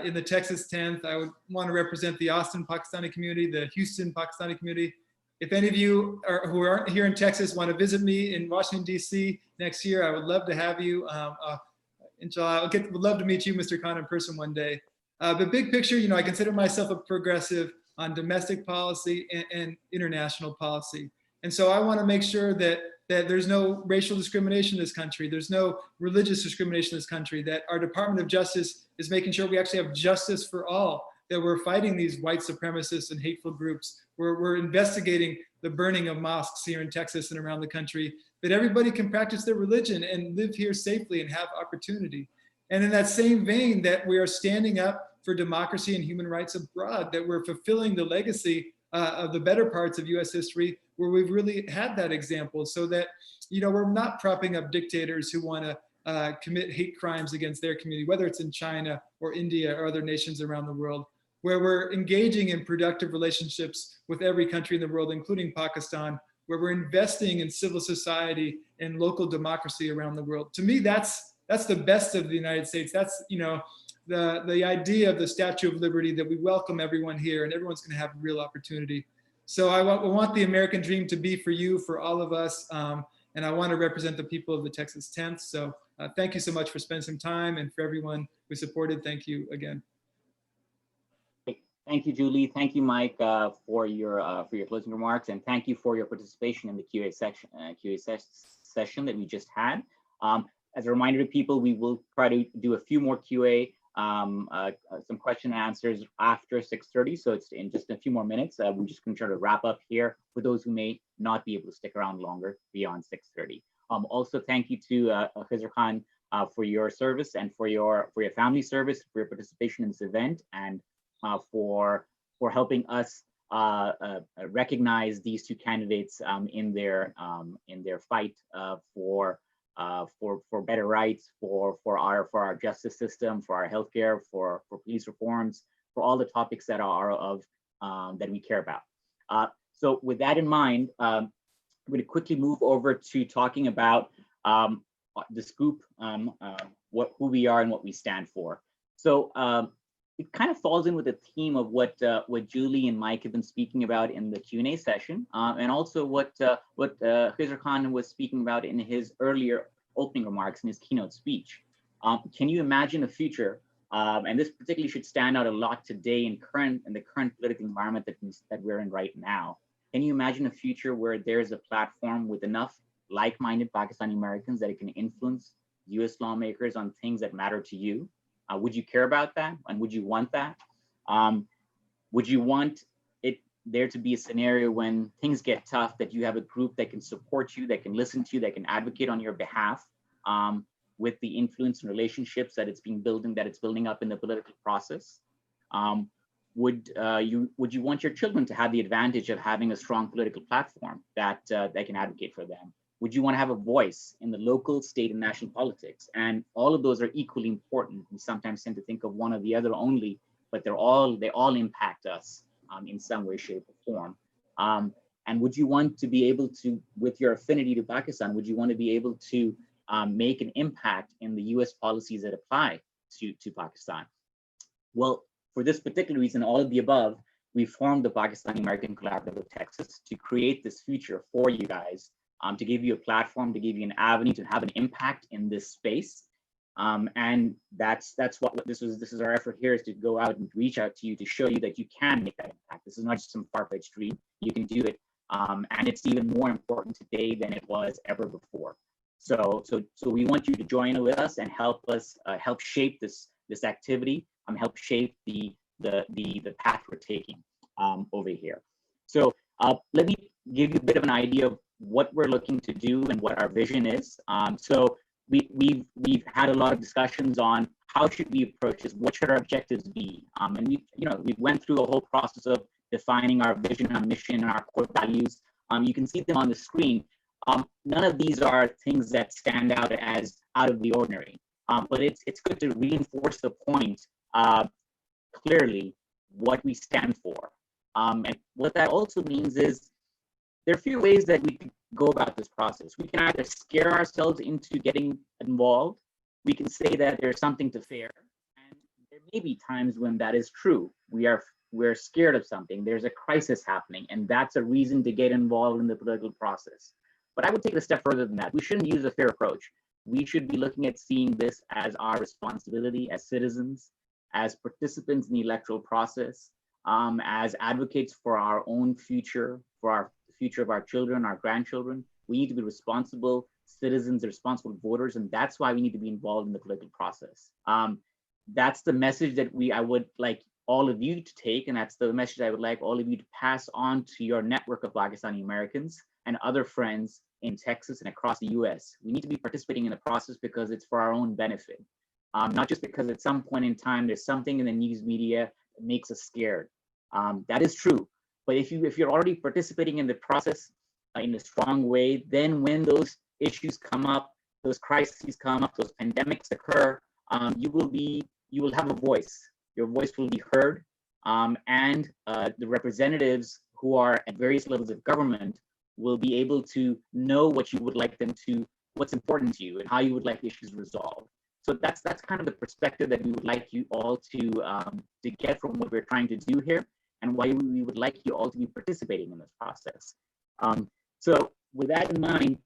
in the Texas 10th. I would want to represent the Austin Pakistani community, the Houston Pakistani community. If any of you who aren't here in Texas want to visit me in Washington, D.C. next year, I would love to have you. Inshallah, would love to meet you, Mr. Khan, in person one day. But big picture, I consider myself a progressive on domestic policy and international policy. And so I want to make sure that there's no racial discrimination in this country, there's no religious discrimination in this country, that our Department of Justice is making sure we actually have justice for all, that we're fighting these white supremacists and hateful groups, we're investigating the burning of mosques here in Texas and around the country, that everybody can practice their religion and live here safely and have opportunity. And in that same vein, that we are standing up for democracy and human rights abroad, that we're fulfilling the legacy of the better parts of US history where we've really had that example, so that, you know, we're not propping up dictators who want to commit hate crimes against their community, whether it's in China or India or other nations around the world, where we're engaging in productive relationships with every country in the world, including Pakistan, where we're investing in civil society and local democracy around the world. To me, that's the best of the United States. That's, you know, the idea of the Statue of Liberty, that we welcome everyone here and everyone's going to have a real opportunity. So I want the American dream to be for you, for all of us, and I want to represent the people of the Texas 10th. So thank you so much for spending some time, and for everyone who supported, thank you again. Thank you, Julie. Thank you, Mike, for your closing remarks, and thank you for your participation in the QA session that we just had. As a reminder to people, we will try to do a few more QA, some question and answers after 6:30. So it's in just a few more minutes. We're just going to try to wrap up here for those who may not be able to stick around longer beyond 6:30. Also, thank you to Khizr Khan for your service and for your family service, for your participation in this event, and for helping us recognize these two candidates in their fight for better rights, for our justice system, for our healthcare, for police reforms, for all the topics that are of that we care about. So with that in mind, I'm going to quickly move over to talking about this group, who we are and what we stand for. So it kind of falls in with the theme of what Julie and Mike have been speaking about in the Q&A session, and also what Khizr Khan was speaking about in his earlier opening remarks in his keynote speech. Can you imagine a future, and this particularly should stand out a lot today in the current political environment that we're in right now? Can you imagine a future where there's a platform with enough like-minded Pakistani-Americans that it can influence US lawmakers on things that matter to you? Would you care about that? And would you want that? Would you want there to be a scenario when things get tough, that you have a group that can support you, that can listen to you, that can advocate on your behalf, with the influence and relationships that it's building up in the political process? Would you want your children to have the advantage of having a strong political platform that can advocate for them? Would you want to have a voice in the local, state, and national politics? And all of those are equally important. We sometimes tend to think of one or the other only, but they all impact us in some way, shape, or form. And would you want to be able to, with your affinity to Pakistan, would you want to be able to make an impact in the US policies that apply to Pakistan? Well, for this particular reason, all of the above, we formed the Pakistani-American Collaborative of Texas to create this future for you guys, to give you a platform, to give you an avenue to have an impact in this space. And that's what this is our effort here, is to go out and reach out to you, to show you that you can make that impact. This is not just some far-fetched dream. You can do it. And it's even more important today than it was ever before. So we want you to join with us and help us help shape this activity, help shape the path we're taking over here. So let me give you a bit of an idea of what we're looking to do and what our vision is. So we've had a lot of discussions on how should we approach this, what should our objectives be, and we went through a whole process of defining our vision, our mission, and our core values. You can see them on the screen. None of these are things that stand out as out of the ordinary, but it's good to reinforce the point clearly what we stand for. And what that also means is there are a few ways that we can go about this process. We can either scare ourselves into getting involved. We can say that there's something to fear, and there may be times when that is true. We're scared of something. There's a crisis happening, and that's a reason to get involved in the political process. But I would take it a step further than that. We shouldn't use a fear approach. We should be looking at seeing this as our responsibility as citizens, as participants in the electoral process, as advocates for our own future, for the future of our children, our grandchildren. We need to be responsible citizens, responsible voters, and that's why we need to be involved in the political process. That's the message that I would like all of you to take, and that's the message I would like all of you to pass on to your network of Pakistani Americans and other friends in Texas and across the US. We need to be participating in the process because it's for our own benefit. not just because at some point in time there's something in the news media that makes us scared. That is true. But if you're already participating in the process in a strong way, then when those issues come up, those crises come up, those pandemics occur, you will have a voice. Your voice will be heard, and the representatives who are at various levels of government will be able to know what you would like them to, what's important to you, and how you would like issues resolved. So that's kind of the perspective that we would like you all to get from what we're trying to do here, and why we would like you all to be participating in this process. So with that in mind,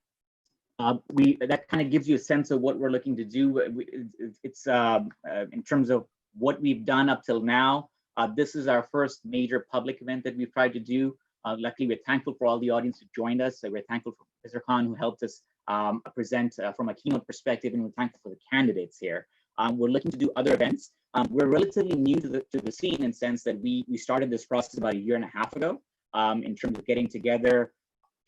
that kind of gives you a sense of what we're looking to do. It's in terms of what we've done up till now. This is our first major public event that we've tried to do. Luckily, we're thankful for all the audience who joined us. We're thankful for Khizr Khan, who helped us present from a keynote perspective, and we're thankful for the candidates here. We're looking to do other events. We're relatively new to the scene in the sense that we started this process about 1.5 years ago in terms of getting together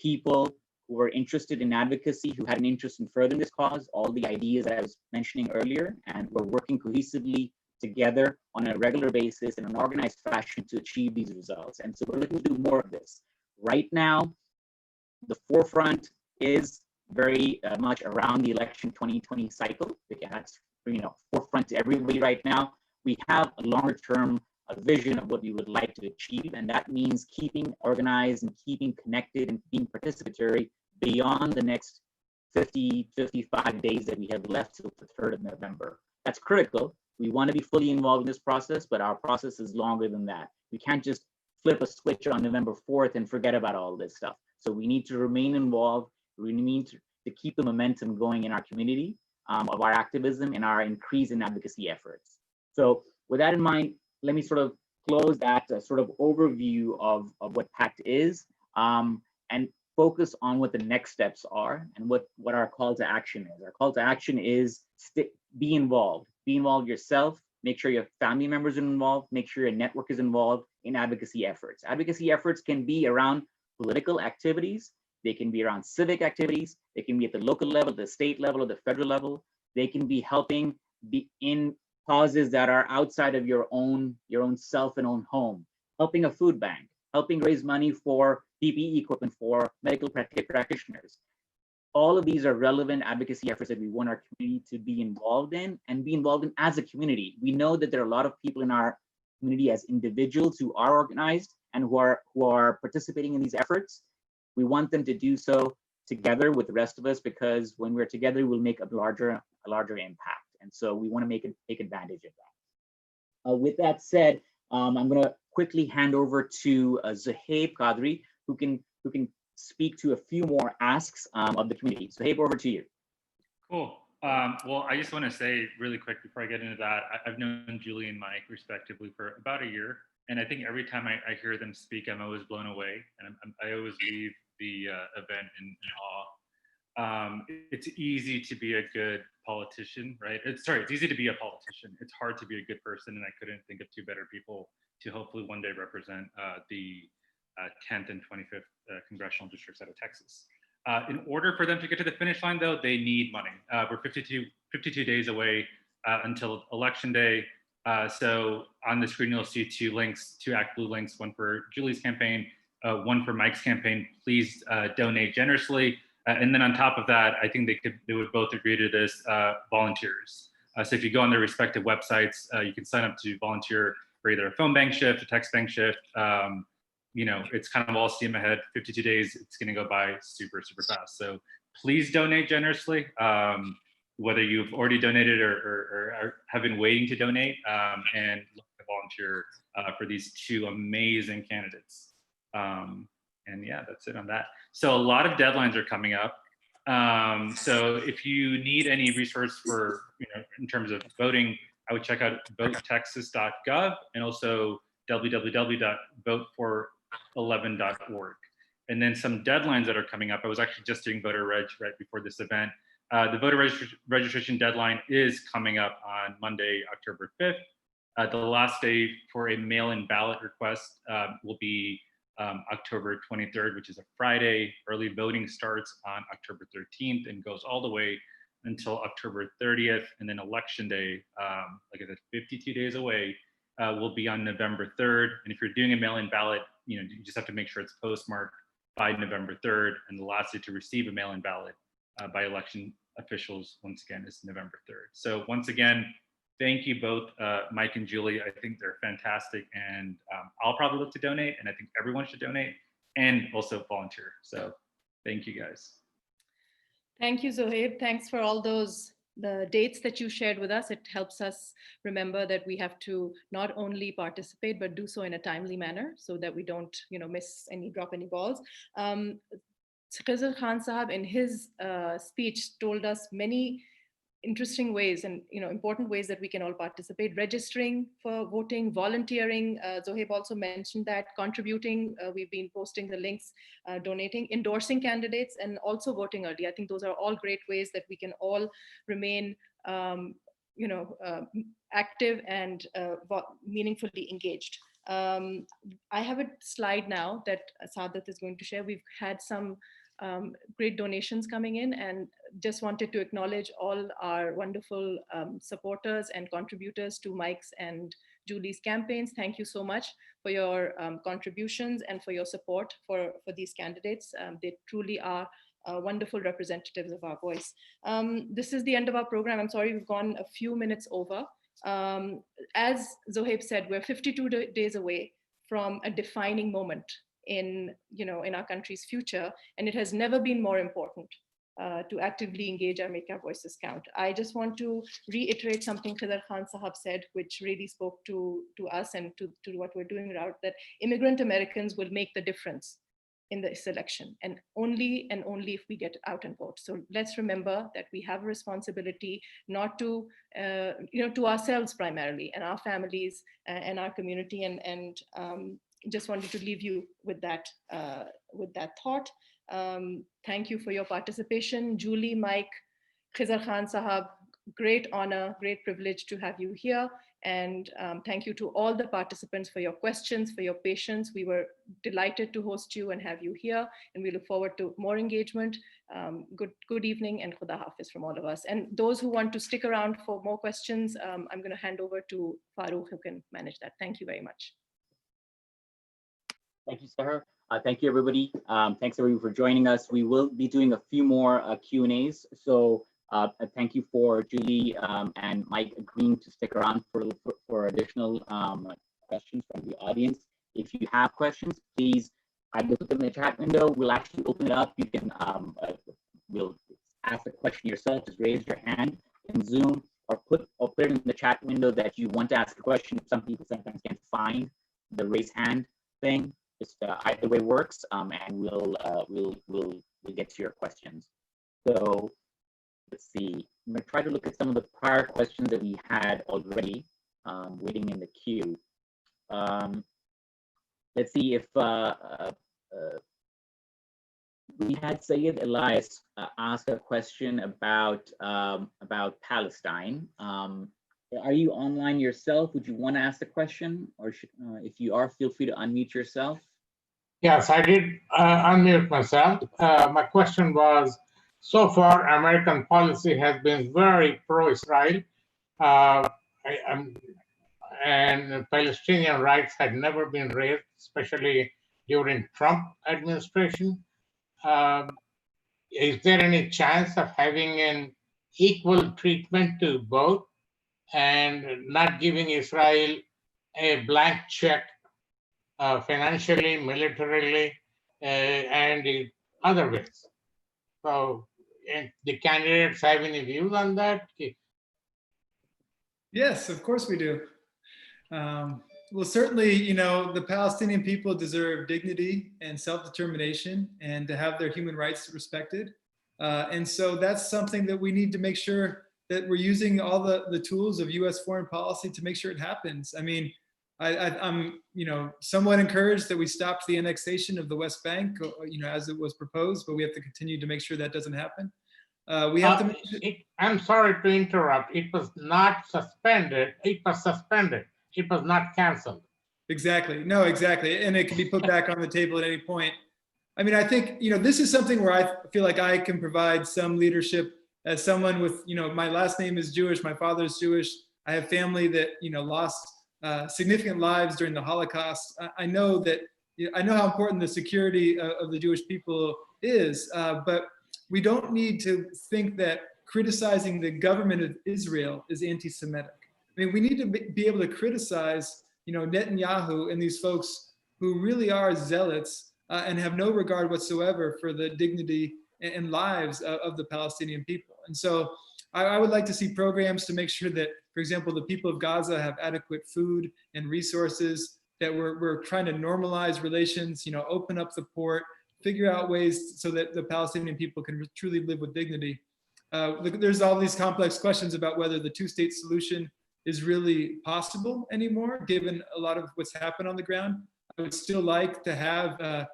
people who were interested in advocacy, who had an interest in furthering this cause, all the ideas that I was mentioning earlier, and we're working cohesively together on a regular basis in an organized fashion to achieve these results. And so we're looking to do more of this. Right now, the forefront is very much around the election 2020 cycle. That's forefront to everybody right now. We have a longer term vision of what we would like to achieve, and that means keeping organized and keeping connected and being participatory beyond the next 55 days that we have left till the 3rd of November. That's critical. We want to be fully involved in this process, but our process is longer than that. We can't just flip a switch on November 4th and forget about all this stuff. So we need to remain involved. We need to keep the momentum going in our community of our activism and our increase in advocacy efforts. So with that in mind, let me sort of close that sort of overview of what PACT is and focus on what the next steps are and what our call to action is. Our call to action is be involved. Be involved yourself. Make sure your family members are involved. Make sure your network is involved in advocacy efforts. Advocacy efforts can be around political activities. They can be around civic activities. They can be at the local level, the state level, or the federal level. They can be helping be in causes that are outside of your own self and own home. Helping a food bank, helping raise money for PPE equipment for medical practitioners. All of these are relevant advocacy efforts that we want our community to be involved in and be involved in as a community. We know that there are a lot of people in our community as individuals who are organized and who are participating in these efforts. We want them to do so together with the rest of us, because when we're together, we'll make a larger impact. And so we want to take advantage of that. With that said, I'm going to quickly hand over to Zohaib Qadri, who can speak to a few more asks of the community. Zohaib, over to you. Cool. Well, I just want to say really quick before I get into that, I've known Julie and Mike respectively for about 1 year. And I think every time I hear them speak, I'm always blown away. And I always leave the event in awe. It's easy to be a good politician, right? It's easy to be a politician. It's hard to be a good person. And I couldn't think of two better people to hopefully one day represent the 10th and 25th congressional districts out of Texas. In order for them to get to the finish line, though, they need money. We're 52 days away until Election Day. So on the screen, you'll see two ActBlue links, one for Julie's campaign, one for Mike's campaign. Please donate generously. And then on top of that, I think they would both agree to this, volunteers. So if you go on their respective websites, you can sign up to volunteer for either a phone bank shift, a text bank shift. It's kind of all steam ahead. 52 days, it's going to go by super, super fast. So please donate generously, whether you've already donated or have been waiting to donate, and look to volunteer for these two amazing candidates. And yeah, that's it on that. So a lot of deadlines are coming up. So if you need any resource for, in terms of voting, I would check out votetexas.gov and also www.votefor11.org. And then some deadlines that are coming up. I was actually just doing voter reg right before this event. The voter registration deadline is coming up on Monday, October 5th. The last day for a mail-in ballot request will be October 23rd, which is a Friday. Early voting starts on October 13th and goes all the way until October 30th, and then election day, like I said, 52 days away, will be on November 3rd. And if you're doing a mail-in ballot, you just have to make sure it's postmarked by November 3rd, and the last day to receive a mail-in ballot by election officials, once again, is November 3rd. So once again, thank you both, Mike and Julie. I think they're fantastic, and I'll probably look to donate, and I think everyone should donate and also volunteer. So thank you guys. Thank you, Zohaib. Thanks for all the dates that you shared with us. It helps us remember that we have to not only participate, but do so in a timely manner so that we don't, drop any balls. Khizr Khan Sahab in his speech told us many interesting ways and important ways that we can all participate: registering for voting, volunteering. Zohaib also mentioned that, contributing. We've been posting the links, donating, endorsing candidates, and also voting early. I think those are all great ways that we can all remain active and meaningfully engaged. I have a slide now that Saadat is going to share. We've had some great donations coming in, and just wanted to acknowledge all our wonderful supporters and contributors to Mike's and Julie's campaigns. Thank you so much for your contributions and for your support for these candidates. They truly are wonderful representatives of our voice. This is the end of our program. I'm sorry we've gone a few minutes over. As Zohaib said, we're 52 days away from a defining moment in our country's future, and it has never been more important to actively engage and make our voices count. I just want to reiterate something Khizr Khan Sahab said, which really spoke to us and to what we're doing around, that immigrant Americans will make the difference in this election, and only if we get out and vote. So let's remember that we have a responsibility, not to to ourselves primarily, and our families and our community, and just wanted to leave you with that thought. Thank you for your participation. Julie, Mike, Khizr Khan Sahab, great honor, great privilege to have you here. And thank you to all the participants for your questions, for your patience. We were delighted to host you and have you here, and we look forward to more engagement. Good evening, and Khuda Hafiz from all of us. And those who want to stick around for more questions, I'm going to hand over to Farooq, who can manage that. Thank you very much. Thank you, Sarah. Thank you, everybody. Thanks, everybody, for joining us. We will be doing a few more Q&As. So thank you for Julie and Mike agreeing to stick around for additional questions from the audience. If you have questions, please either put them in the chat window. We'll actually open it up. You can we'll ask the question yourself. Just raise your hand in Zoom, or put it in the chat window that you want to ask a question. Some people sometimes can't find the raise hand thing. Just either way works, and we'll get to your questions. So let's see. I'm gonna try to look at some of the prior questions that we had already waiting in the queue. Let's see if we had Sayed Elias ask a question about Palestine. Are you online yourself? Would you want to ask the question, or if you are, feel free to unmute yourself. Yes, I did unmute myself. My question was, so far, American policy has been very pro-Israel, and Palestinian rights had never been raised, especially during Trump administration. Is there any chance of having an equal treatment to both, and not giving Israel a blank check financially, militarily, and in other ways? So, the candidates have any views on that? Yes, of course we do. Well, certainly, the Palestinian people deserve dignity and self-determination, and to have their human rights respected. And so that's something that we need to make sure that we're using all the tools of U.S. foreign policy to make sure it happens. I mean, I'm somewhat encouraged that we stopped the annexation of the West Bank, as it was proposed, but we have to continue to make sure that doesn't happen. We have to. I'm sorry to interrupt. It was not suspended. It was suspended. It was not canceled. Exactly. No, exactly. And it can be put back on the table at any point. I mean, I think, this is something where I feel like I can provide some leadership as someone with, my last name is Jewish, my father's Jewish. I have family that, lost significant lives during the Holocaust. I know how important the security of the Jewish people is, but we don't need to think that criticizing the government of Israel is anti-Semitic. I mean, we need to be able to criticize, Netanyahu and these folks who really are zealots and have no regard whatsoever for the dignity and lives of the Palestinian people. And so I would like to see programs to make sure that, for example, the people of Gaza have adequate food and resources, that we're trying to normalize relations, open up the port, figure out ways so that the Palestinian people can truly live with dignity. There's all these complex questions about whether the two-state solution is really possible anymore, given a lot of what's happened on the ground. I would still like to have, a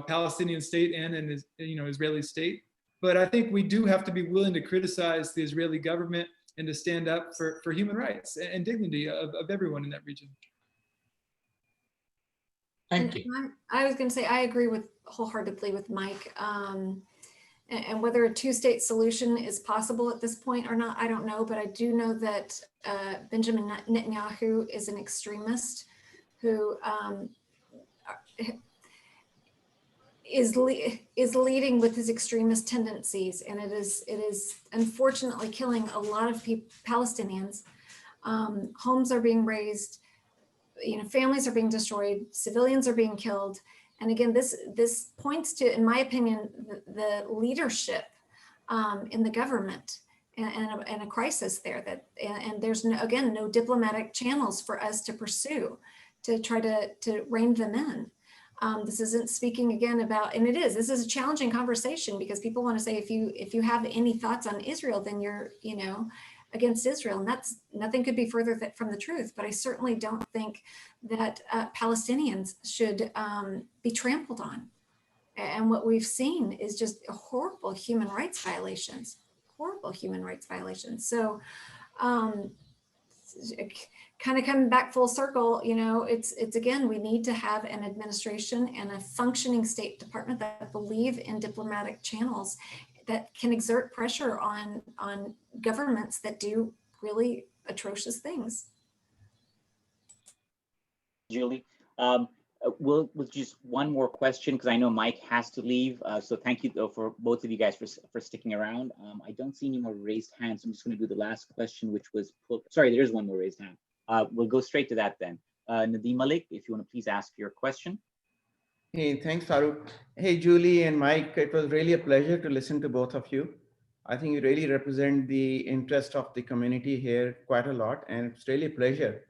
Palestinian state and an Israeli state. But I think we do have to be willing to criticize the Israeli government and to stand up for human rights and dignity of everyone in that region. Thank you. I was going to say, I agree wholeheartedly with Mike. And whether a two-state solution is possible at this point or not, I don't know. But I do know that Benjamin Netanyahu is an extremist who is leading with his extremist tendencies, and it is unfortunately killing a lot of Palestinians. Homes are being razed, families are being destroyed, civilians are being killed. And again, this points to, in my opinion, the leadership in the government and a crisis there. And there's no diplomatic channels for us to pursue to try to rein them in. This isn't speaking again about, and this is a challenging conversation because people want to say if you have any thoughts on Israel, then you're against Israel, and that's nothing could be further from the truth. But I certainly don't think that Palestinians should be trampled on. And what we've seen is just horrible human rights violations. So kind of coming back full circle, it's again, we need to have an administration and a functioning State Department that believe in diplomatic channels that can exert pressure on governments that do really atrocious things. Julie, we'll just one more question because I know Mike has to leave. So thank you though for both of you guys for sticking around. I don't see any more raised hands. So I'm just going to do the last question, which was sorry, there is one more raised hand. We'll go straight to that then. Nadeem Malik, if you want to please ask your question. Hey, thanks, Farooq. Hey, Julie and Mike, it was really a pleasure to listen to both of you. I think you really represent the interest of the community here quite a lot, and it's really a pleasure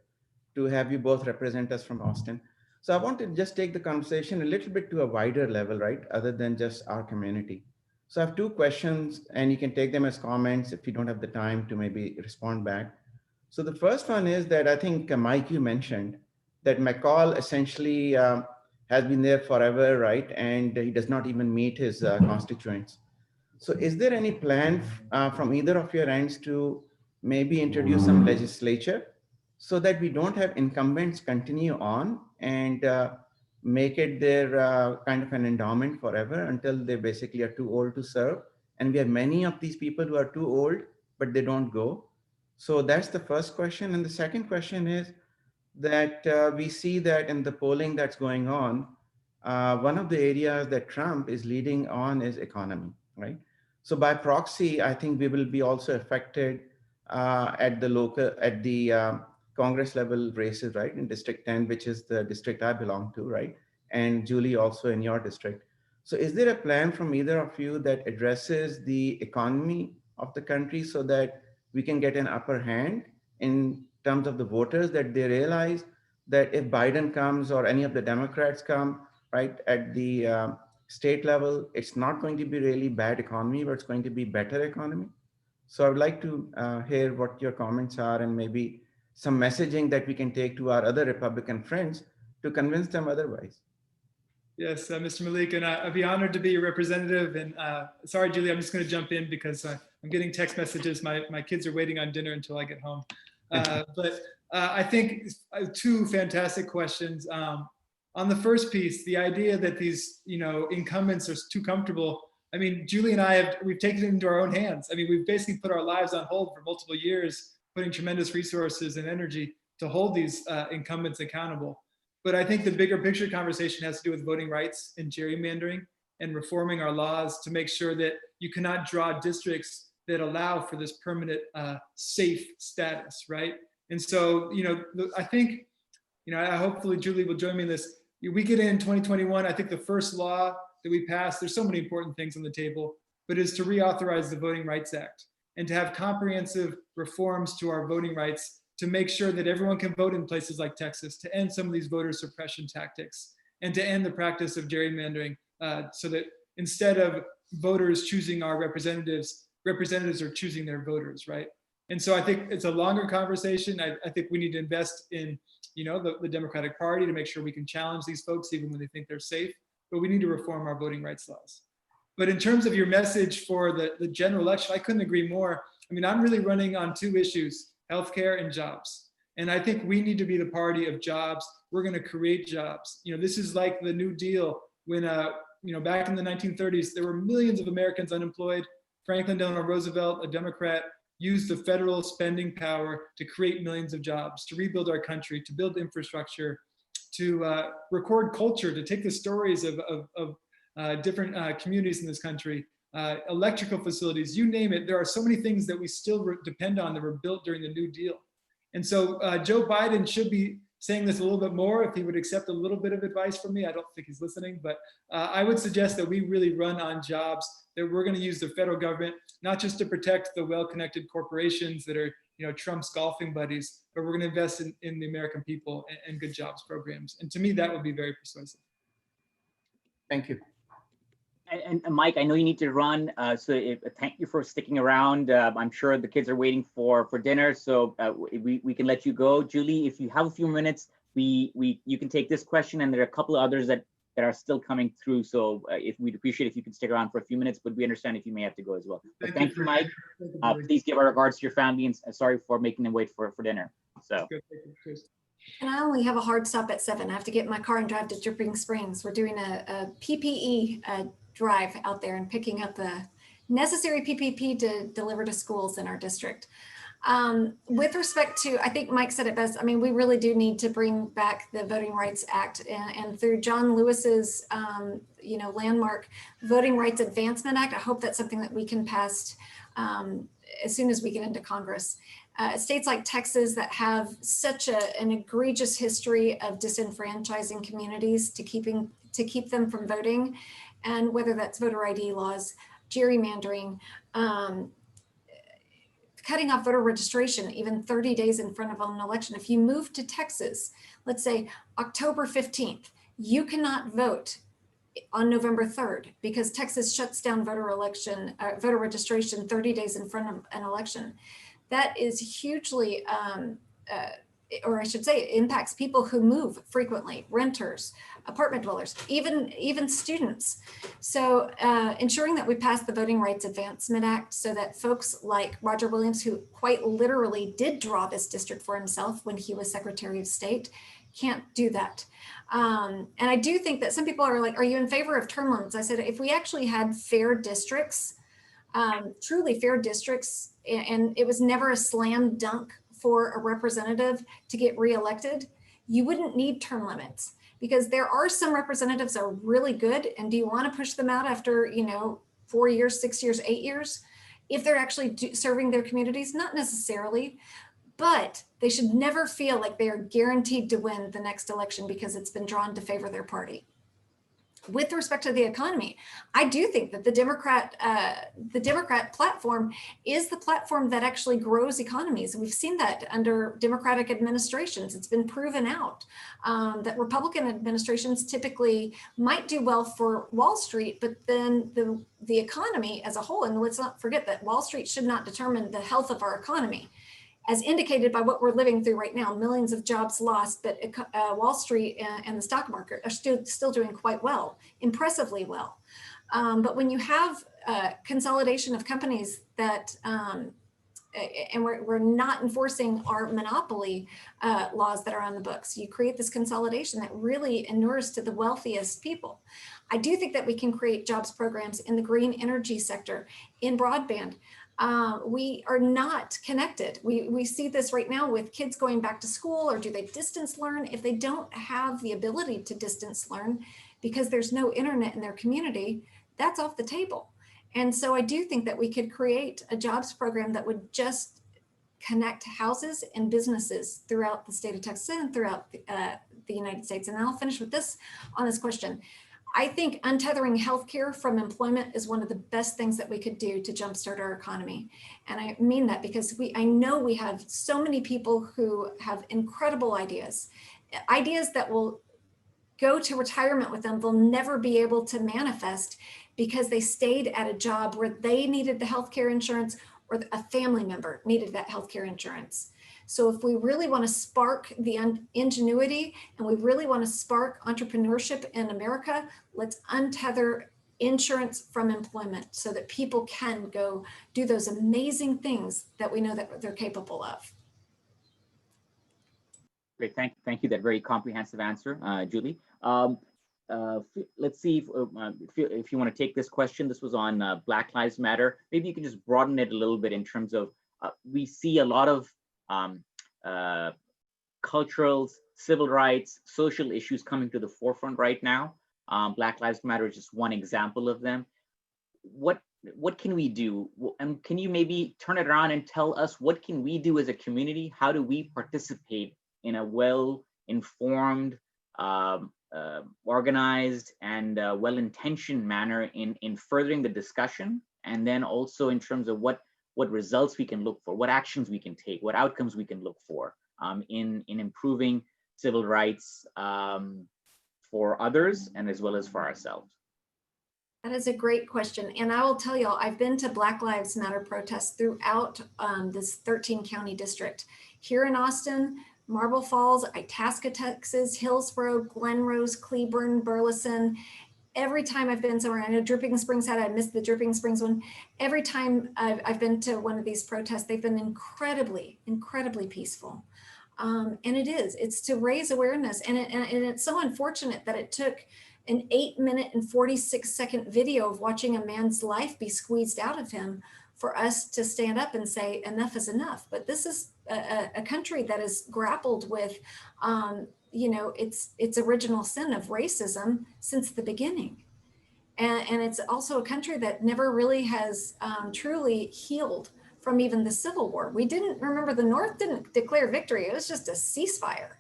to have you both represent us from Austin. So I want to just take the conversation a little bit to a wider level, right, other than just our community. So I have two questions, and you can take them as comments if you don't have the time to maybe respond back. So the first one is that I think, Mike, you mentioned that McCall essentially has been there forever, right? And he does not even meet his constituents. So is there any plan from either of your ends to maybe introduce some legislature so that we don't have incumbents continue on and make it their kind of an endowment forever until they basically are too old to serve? And we have many of these people who are too old, but they don't go. So that's the first question. And the second question is that we see that in the polling that's going on, one of the areas that Trump is leading on is economy, right? So by proxy, I think we will be also affected at the Congress level races, right? In District 10, which is the district I belong to, right? And Julie also in your district. So is there a plan from either of you that addresses the economy of the country so that we can get an upper hand in terms of the voters, that they realize that if Biden comes or any of the Democrats come, right, at the state level, it's not going to be really bad economy, but it's going to be better economy. So I would like to hear what your comments are and maybe some messaging that we can take to our other Republican friends to convince them otherwise. Yes, Mr. Malik, and I'd be honored to be your representative. And sorry, Julie, I'm just going to jump in because I'm getting text messages. My kids are waiting on dinner until I get home. But I think two fantastic questions. On the first piece, the idea that these incumbents are too comfortable, I mean, Julie and we've taken it into our own hands. I mean, we've basically put our lives on hold for multiple years, putting tremendous resources and energy to hold these incumbents accountable. But I think the bigger picture conversation has to do with voting rights and gerrymandering and reforming our laws to make sure that you cannot draw districts that allow for this permanent safe status, right? And so, I think, hopefully Julie will join me in this. We get in 2021, I think the first law that we passed, there's so many important things on the table, but is to reauthorize the Voting Rights Act and to have comprehensive reforms to our voting rights to make sure that everyone can vote in places like Texas, to end some of these voter suppression tactics, and to end the practice of gerrymandering so that instead of voters choosing our representatives are choosing their voters, right? And so I think it's a longer conversation. I think we need to invest in, the Democratic Party to make sure we can challenge these folks even when they think they're safe, but we need to reform our voting rights laws. But in terms of your message for the general election, I couldn't agree more. I mean, I'm really running on two issues, healthcare and jobs. And I think we need to be the party of jobs. We're going to create jobs. This is like the New Deal when, back in the 1930s, there were millions of Americans unemployed. Franklin Delano Roosevelt, a Democrat, used the federal spending power to create millions of jobs, to rebuild our country, to build infrastructure, to record culture, to take the stories of different communities in this country, electrical facilities, you name it. There are so many things that we still depend on that were built during the New Deal. And so Joe Biden should be saying this a little bit more if he would accept a little bit of advice from me. I don't think he's listening, but I would suggest that we really run on jobs, that we're going to use the federal government, not just to protect the well-connected corporations that are, Trump's golfing buddies, but we're going to invest in the American people and good jobs programs. And to me, that would be very persuasive. Thank you. And Mike, I know you need to run, thank you for sticking around. I'm sure the kids are waiting for dinner, so we can let you go. Julie, if you have a few minutes, you can take this question, and there are a couple of others that are still coming through. So if we'd appreciate if you could stick around for a few minutes, but we understand if you may have to go as well. But thank you, Mike. Please give our regards to your family, and sorry for making them wait for dinner. So. And I only have a hard stop at 7. I have to get in my car and drive to Dripping Springs. We're doing a PPE drive out there and picking up the necessary PPP to deliver to schools in our district. With respect to, I think Mike said it best. I mean, we really do need to bring back the Voting Rights Act, and through John Lewis's, landmark Voting Rights Advancement Act. I hope that's something that we can pass as soon as we get into Congress. States like Texas that have such an egregious history of disenfranchising communities to keep them from voting, and whether that's voter ID laws, gerrymandering, cutting off voter registration even 30 days in front of an election. If you move to Texas, let's say October 15th, you cannot vote on November 3rd because Texas shuts down voter registration 30 days in front of an election. That is hugely, or I should say, it impacts people who move frequently, renters, apartment dwellers, even students. So ensuring that we pass the Voting Rights Advancement Act so that folks like Roger Williams, who quite literally did draw this district for himself when he was Secretary of State, can't do that. And I do think that some people are like, are you in favor of term limits? I said, if we actually had fair districts, truly fair districts, and it was never a slam dunk for a representative to get reelected, you wouldn't need term limits, because there are some representatives that are really good. And do you want to push them out after, 4 years, 6 years, 8 years? If they're actually serving their communities, not necessarily, but they should never feel like they are guaranteed to win the next election because it's been drawn to favor their party. With respect to the economy, I do think that the Democrat platform is the platform that actually grows economies. We've seen that under Democratic administrations. It's been proven out that Republican administrations typically might do well for Wall Street, but then the economy as a whole, and let's not forget that Wall Street should not determine the health of our economy, as indicated by what we're living through right now, millions of jobs lost, but Wall Street and the stock market are still doing quite well, impressively well. But when you have consolidation of companies that, and we're not enforcing our monopoly laws that are on the books, you create this consolidation that really inures to the wealthiest people. I do think that we can create jobs programs in the green energy sector, in broadband. We are not connected. We see this right now with kids going back to school, or do they distance learn? If they don't have the ability to distance learn because there's no internet in their community, that's off the table. And so I do think that we could create a jobs program that would just connect houses and businesses throughout the state of Texas and throughout the United States. And I'll finish with this on this question. I think untethering healthcare from employment is one of the best things that we could do to jumpstart our economy. And I mean that because I know we have so many people who have incredible ideas that will go to retirement with them. They'll never be able to manifest because they stayed at a job where they needed the healthcare insurance or a family member needed that healthcare insurance. So if we really want to spark the ingenuity and we really want to spark entrepreneurship in America, let's untether insurance from employment so that people can go do those amazing things that we know that they're capable of. Great, thank you. That very comprehensive answer, Julie. Let's see if you want to take this question. This was on Black Lives Matter. Maybe you can just broaden it a little bit in terms of we see a lot of cultural, civil rights, social issues coming to the forefront right now. Black Lives Matter is just one example of them. What can we do? And can you maybe turn it around and tell us what can we do as a community? How do we participate in a well-informed, organized, and well-intentioned manner in furthering the discussion, and then also in terms of what results we can look for, what actions we can take, what outcomes we can look for in improving civil rights for others and as well as for ourselves? That is a great question. And I will tell y'all, I've been to Black Lives Matter protests throughout this 13 county district. Here in Austin, Marble Falls, Itasca, Texas, Hillsborough, Glen Rose, Cleburne, Burleson. Every time I've been somewhere, I know Dripping Springs had, I missed the Dripping Springs one. Every time I've been to one of these protests, they've been incredibly, incredibly peaceful. And it's to raise awareness. And it's so unfortunate that it took an 8-minute and 46-second video of watching a man's life be squeezed out of him for us to stand up and say enough is enough. But this is a country that has grappled with its original sin of racism since the beginning. And it's also a country that never really has truly healed from even the Civil War. We didn't, remember, the North didn't declare victory. It was just a ceasefire.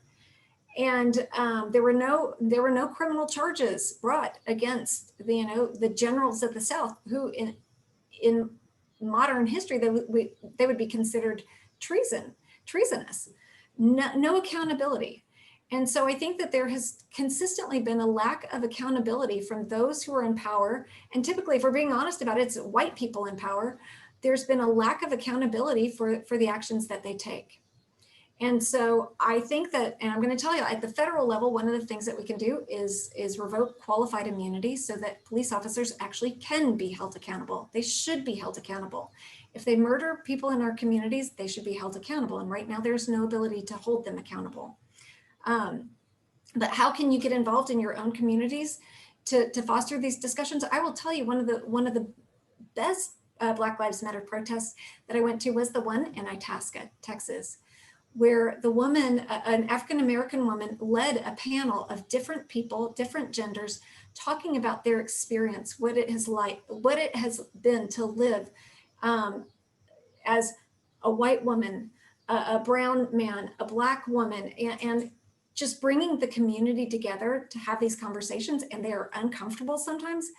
And there were no criminal charges brought against the generals of the South, who in modern history they would be considered treasonous. No accountability. And so I think that there has consistently been a lack of accountability from those who are in power. And typically, if we're being honest about it, it's white people in power. There's been a lack of accountability for the actions that they take. And so I think that, and I'm going to tell you, at the federal level, one of the things that we can do is revoke qualified immunity so that police officers actually can be held accountable. They should be held accountable. If they murder people in our communities, they should be held accountable. And right now there's no ability to hold them accountable. But how can you get involved in your own communities to foster these discussions? I will tell you, one of the best Black Lives Matter protests that I went to was the one in Itasca, Texas, where the woman, an African-American woman, led a panel of different people, different genders, talking about their experience, what it has been to live as a white woman, a brown man, a Black woman, and just bringing the community together to have these conversations. And they are uncomfortable sometimes,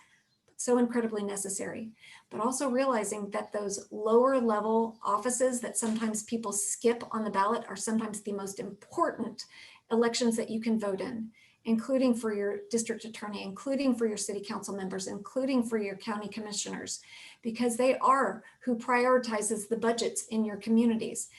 but so incredibly necessary. But also realizing that those lower level offices that sometimes people skip on the ballot are sometimes the most important elections that you can vote in, including for your district attorney, including for your city council members, including for your county commissioners, because they are who prioritizes the budgets in your communities.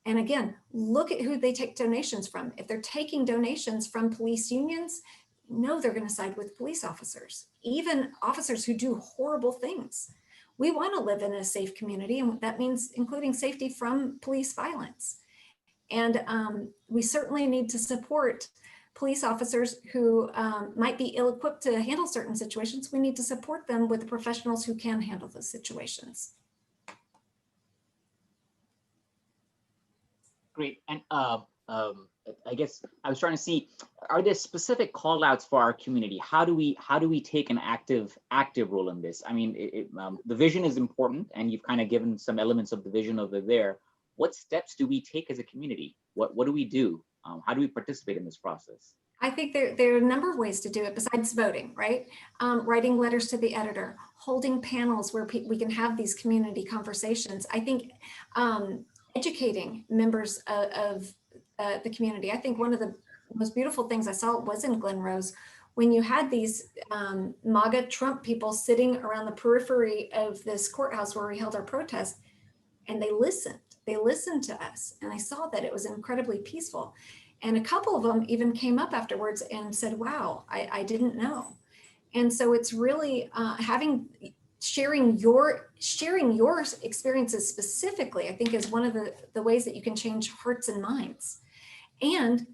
And again, look at who they take donations from. If they're taking donations from police unions, no, they're going to side with police officers, even officers who do horrible things. We want to live in a safe community, and that means including safety from police violence. And we certainly need to support police officers who might be ill-equipped to handle certain situations. We need to support them with the professionals who can handle those situations. Great. And I guess I was trying to see, are there specific call outs for our community? How do we take an active role in this? I mean, the vision is important, and you've kind of given some elements of the vision over there. What steps do we take as a community? What do we do? How do we participate in this process? I think there are a number of ways to do it besides voting, right? Writing letters to the editor, holding panels where we can have these community conversations. I think educating members of the community. I think one of the most beautiful things I saw was in Glen Rose, when you had these MAGA Trump people sitting around the periphery of this courthouse where we held our protest, and they listened. They listened to us, and I saw that it was incredibly peaceful. And a couple of them even came up afterwards and said, wow, I didn't know. And so it's really sharing your experiences specifically, I think, is one of the ways that you can change hearts and minds. And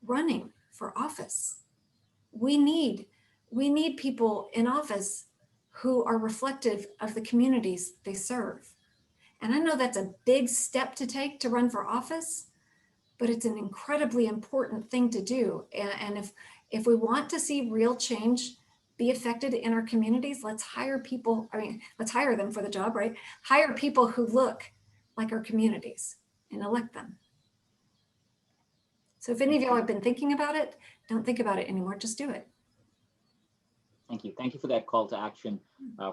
running for office. We need people in office who are reflective of the communities they serve. And I know that's a big step to take to run for office, but it's an incredibly important thing to do. And if we want to see real change be affected in our communities, let's hire people. I mean, let's hire them for the job, right? Hire people who look like our communities and elect them. So if any of y'all have been thinking about it, don't think about it anymore, just do it. Thank you. Thank you for that call to action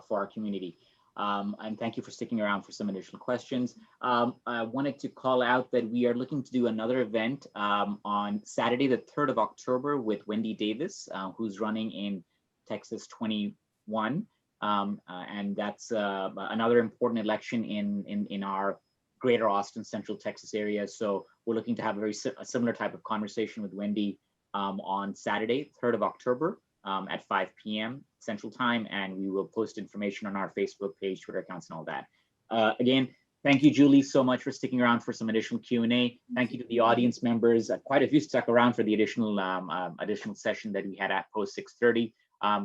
for our community. And thank you for sticking around for some additional questions. I wanted to call out that we are looking to do another event on Saturday, the 3rd of October with Wendy Davis, who's running in Texas 21. And that's another important election in our greater Austin, Central Texas area. So we're looking to have a similar type of conversation with Wendy on Saturday, 3rd of October at 5 p.m. Central Time, and we will post information on our Facebook page, Twitter accounts, and all that. Again, thank you, Julie, so much for sticking around for some additional Q&A. Thank you to the audience members. Quite a few stuck around for the additional session that we had at post 6:30.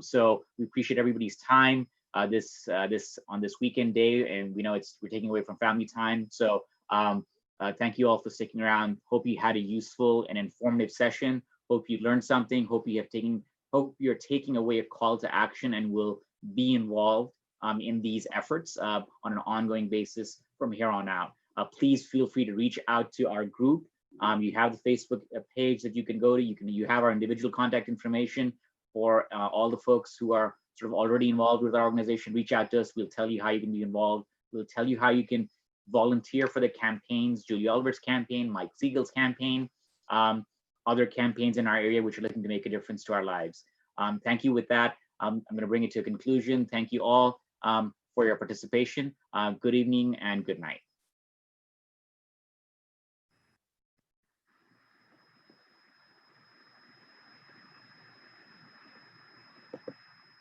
So we appreciate everybody's time on this weekend day, and we know we're taking away from family time. So thank you all for sticking around. Hope you had a useful and informative session. Hope you learned something. Hope you're taking away a call to action and will be involved in these efforts on an ongoing basis from here on out. Please feel free to reach out to our group. You have the Facebook page that you can go to. You have our individual contact information for all the folks who are sort of already involved with our organization. Reach out to us. We'll tell you how you can be involved. We'll tell you how you can volunteer for the campaigns, Julie Oliver's campaign, Mike Siegel's campaign, other campaigns in our area which are looking to make a difference to our lives. Thank you. With that, I'm going to bring it to a conclusion. Thank you all for your participation. Good evening and good night.